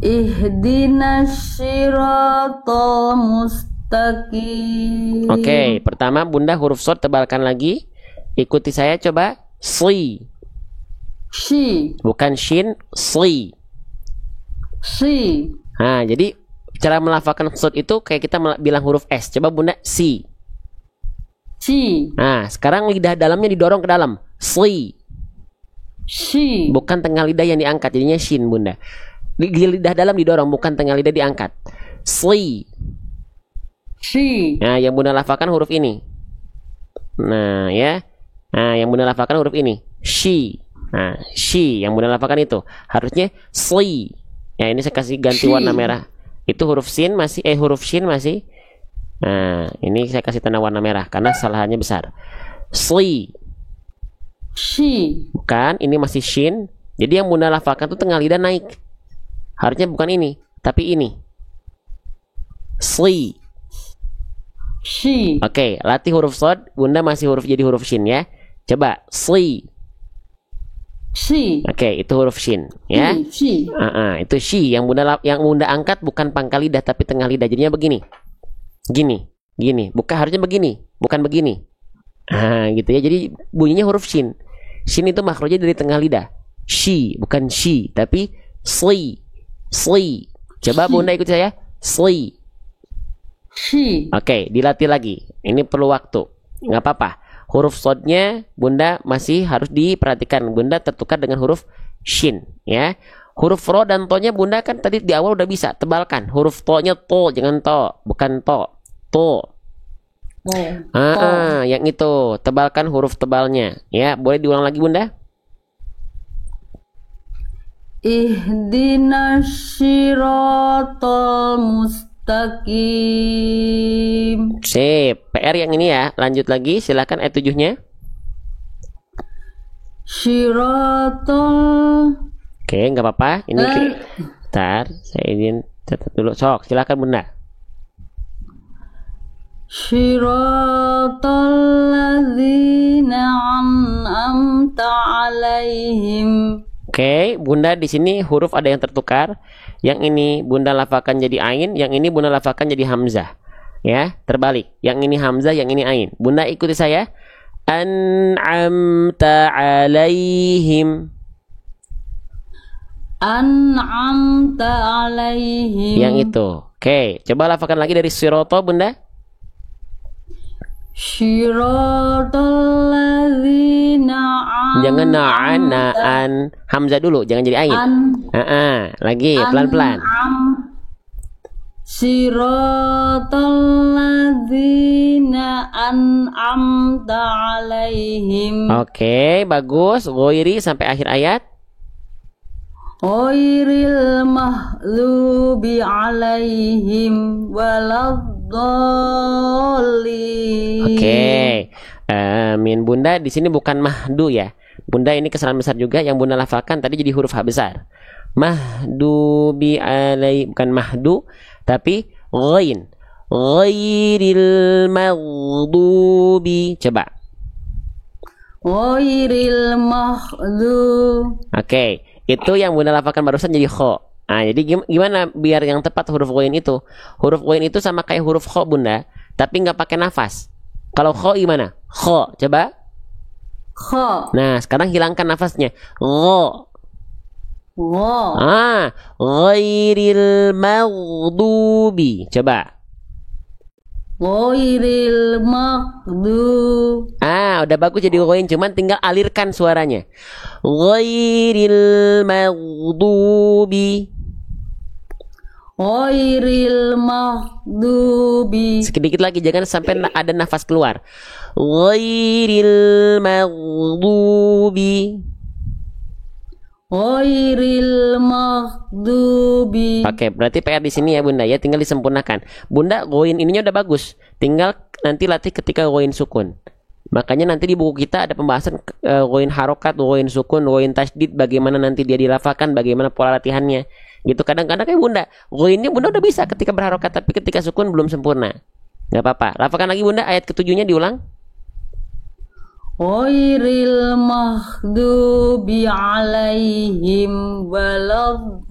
Ihdinas siratal mustaqim. Oke, pertama Bunda huruf short tebalkan lagi. Ikuti saya coba. Si. Bukan shin, si. Nah, jadi cara melafalkan short itu kayak kita bilang huruf S. Coba Bunda, si. Nah, sekarang lidah dalamnya didorong ke dalam. Si. Bukan tengah lidah yang diangkat, jadinya shin Bunda. Lidah dalam didorong, bukan tengah lidah diangkat. Si. Nah, yang Bunda lafalkan huruf ini. Nah, ya. Nah, yang Bunda lafalkan huruf ini. Shi. Nah, shi yang Bunda lafalkan itu. Harusnya si. Ya, ini saya kasih ganti warna merah. Itu huruf sin masih huruf shin masih. Nah, ini saya kasih tanda warna merah karena kesalahannya besar. Si. Bukan, ini masih shin. Jadi yang Bunda lafalkan tuh tengah lidah naik. Harusnya bukan ini, tapi ini. Si. Oke, latih huruf shad. Bunda masih jadi huruf shin ya. Coba si. Oke, itu huruf shin ya. Itu shi yang Bunda angkat bukan pangkal lidah tapi tengah lidah. Jadinya begini. Gini. Bukan, harusnya begini, bukan begini. Gitu ya. Jadi bunyinya huruf shin. Shin itu makhrajnya dari tengah lidah. Shi, bukan shi, tapi sli. Coba Bunda ikut saya. Sli. Oke, dilatih lagi. Ini perlu waktu. Nggak apa-apa. Huruf shadnya Bunda masih harus diperhatikan. Bunda tertukar dengan huruf shin ya. Huruf ro dan to-nya Bunda kan tadi di awal udah bisa tebalkan. Huruf to-nya to, jangan to, bukan to. To. Yang itu tebalkan huruf tebalnya ya. Boleh diulang lagi Bunda? Ihdinas siratal mustaqim. Sip. PR yang ini ya. Lanjut lagi, silakan ayat 7-nya. Siratal. Oke, nggak apa-apa. Ini bentar, saya izin catat dulu. Sok, silakan Bunda. Siratal ladzina an'amta 'alaihim Oke, Bunda di sini huruf ada yang tertukar. Yang ini Bunda lafalkan jadi ain, yang ini Bunda lafalkan jadi hamzah. Ya, terbalik. Yang ini hamzah, yang ini ain. Bunda ikuti saya. An'amta alaihim. An'amta alaihim. Yang itu. Oke, coba lafalkan lagi dari sirata, Bunda. Syiratal ladzina Jangan na'an. Hamzah dulu, jangan jadi ain. Lagi, pelan-pelan. Syiratal ladzina an'amta alaihim. Oke, bagus. Ghairi sampai akhir ayat. Ghairil maghdubi alaihim waladdallin. Oke. Amin. Bunda di sini bukan mahdu ya. Bunda ini kesalahan besar juga yang Bunda lafalkan tadi jadi huruf H besar. Mahdubi alai, bukan mahdu tapi ghain. Ghairil maghdubi. Coba. Ghairil maghdubi. Oke, itu yang Bunda lafalkan barusan jadi kho. Nah, jadi gimana biar yang tepat huruf ghain itu? Huruf ghain itu sama kayak huruf kho, Bunda, tapi nggak pakai nafas. Kalau kho gimana? Kho, coba. Kho. Nah, sekarang hilangkan nafasnya. Gho. Gho. Ghairil maghdubi. Coba. Ghairil maghdubi. Udah bagus jadi ghain, cuman tinggal alirkan suaranya. Ghairil maghdubi. Ghairil maghdubi. Sedikit lagi, jangan sampai ada nafas keluar. Ghairil maghdubi. Ghairil maghdubi. Oke, berarti PR di sini ya Bunda ya, tinggal disempurnakan. Bunda ghain ininya udah bagus, tinggal nanti latih ketika ghain sukun. Makanya nanti di buku kita ada pembahasan ghain harokat, ghain sukun, ghain tasydid, bagaimana nanti dia dilafalkan, bagaimana pola latihannya. Gitu kadang-kadang kayak Bunda, ghainnya Bunda udah bisa ketika berharokat, tapi ketika sukun belum sempurna. Gak apa-apa. Lafalkan lagi Bunda ayat ketujuhnya, diulang. Ghairil maghdubi alaihim waladdallin.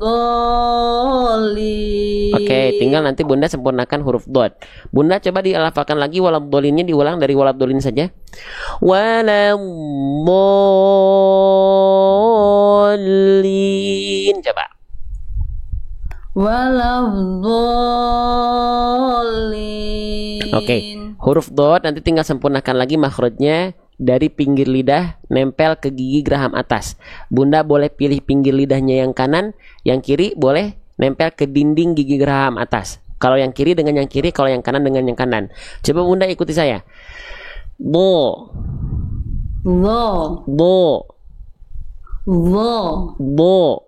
Oke, tinggal nanti Bunda sempurnakan huruf dot. Bunda coba dilafalkan lagi waladdolinnya, diulang dari waladdolin saja. Waladdallin. Coba. Waladdallin. Oke, huruf dot nanti tinggal sempurnakan lagi makhrajnya dari pinggir lidah nempel ke gigi geraham atas. Bunda boleh pilih pinggir lidahnya yang kanan, yang kiri boleh nempel ke dinding gigi geraham atas. Kalau yang kiri dengan yang kiri, kalau yang kanan dengan yang kanan. Coba Bunda ikuti saya. Bo. Bo. Bo. Bo. Bo.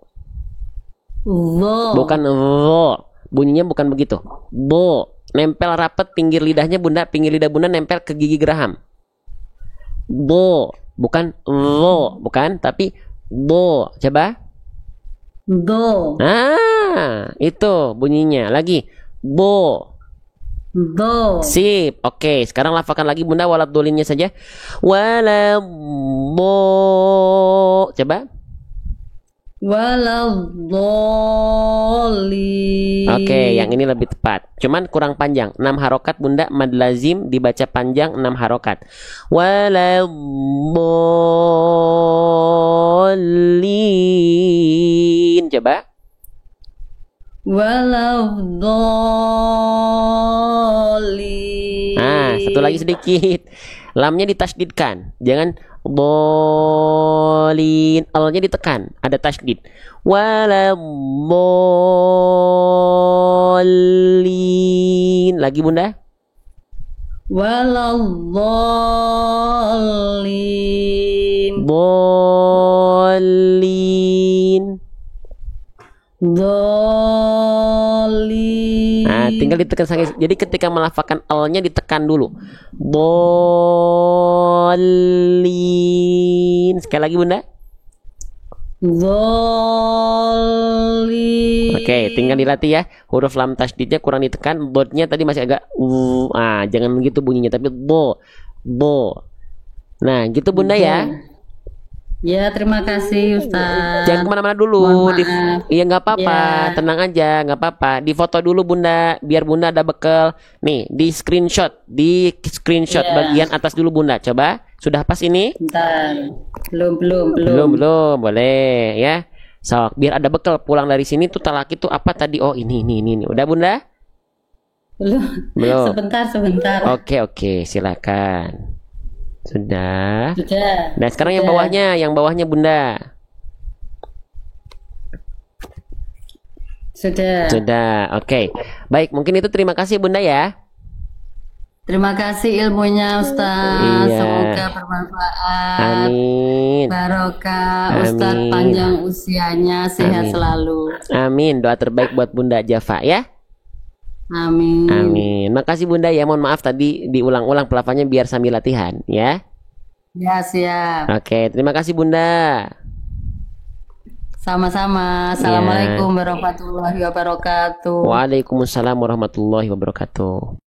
Bo. Bukan bo. Bunyinya bukan begitu. Bo. Nempel rapat pinggir lidahnya Bunda, pinggir lidah Bunda nempel ke gigi geraham. Bo, bukan lo, bukan, tapi bo. Coba. Do. Itu bunyinya. Lagi. Bo. Do. Sip. Oke, sekarang lafalkan lagi Bunda waladdolinnya saja. Waladdo. Coba. Waladdallin. Oke, yang ini lebih tepat. Cuman kurang panjang. 6 harokat Bunda, mad lazim dibaca panjang 6 harokat. Waladdallin. Coba. Waladdallin. Satu lagi sedikit. Lamnya ditasydidkan. Jangan bolin. Alnya ditekan. Ada tasydid. Waladdallin. Lagi Bunda. Waladdallin. Bolin. Dolin. Tinggal ditekan saja. Jadi ketika melafalkan alnya ditekan dulu. Bolin. Sekali lagi Bunda. Dolin. Oke, tinggal dilatih ya. Huruf lam tasydidnya kurang ditekan. Dotnya tadi masih agak jangan begitu bunyinya, tapi bo. Nah, gitu Bunda ya. Ya, terima kasih Ustaz. Jangan kemana-mana dulu. Mohon maaf. Iya nggak apa-apa, Ya. tenang aja, nggak apa-apa. Di foto dulu Bunda, biar Bunda ada bekal. Nih, di screenshot Ya. bagian atas dulu Bunda. Coba, sudah pas ini? Bentar. Belum. Belum, boleh ya. So, biar ada bekal pulang dari sini tuh talaki tuh apa tadi? Oh, ini. Udah Bunda? Belum. Sebentar. Oke, silakan. Sudah. Sudah. Nah, sekarang Sudah. yang bawahnya Bunda. Sudah, oke. Baik, mungkin itu terima kasih Bunda ya. Terima kasih ilmunya Ustaz. Iya. Semoga bermanfaat. Amin. Barokah. Ustaz Amin. panjang usianya, sehat Amin. selalu. Amin. Doa terbaik buat Bunda Jafa ya. Amin. Amin. Makasih Bunda ya. Mohon maaf tadi diulang-ulang pelafannya biar sambil latihan ya. Ya, siap. Oke, terima kasih Bunda. Sama-sama. Assalamualaikum warahmatullahi wabarakatuh. Waalaikumsalam warahmatullahi wabarakatuh.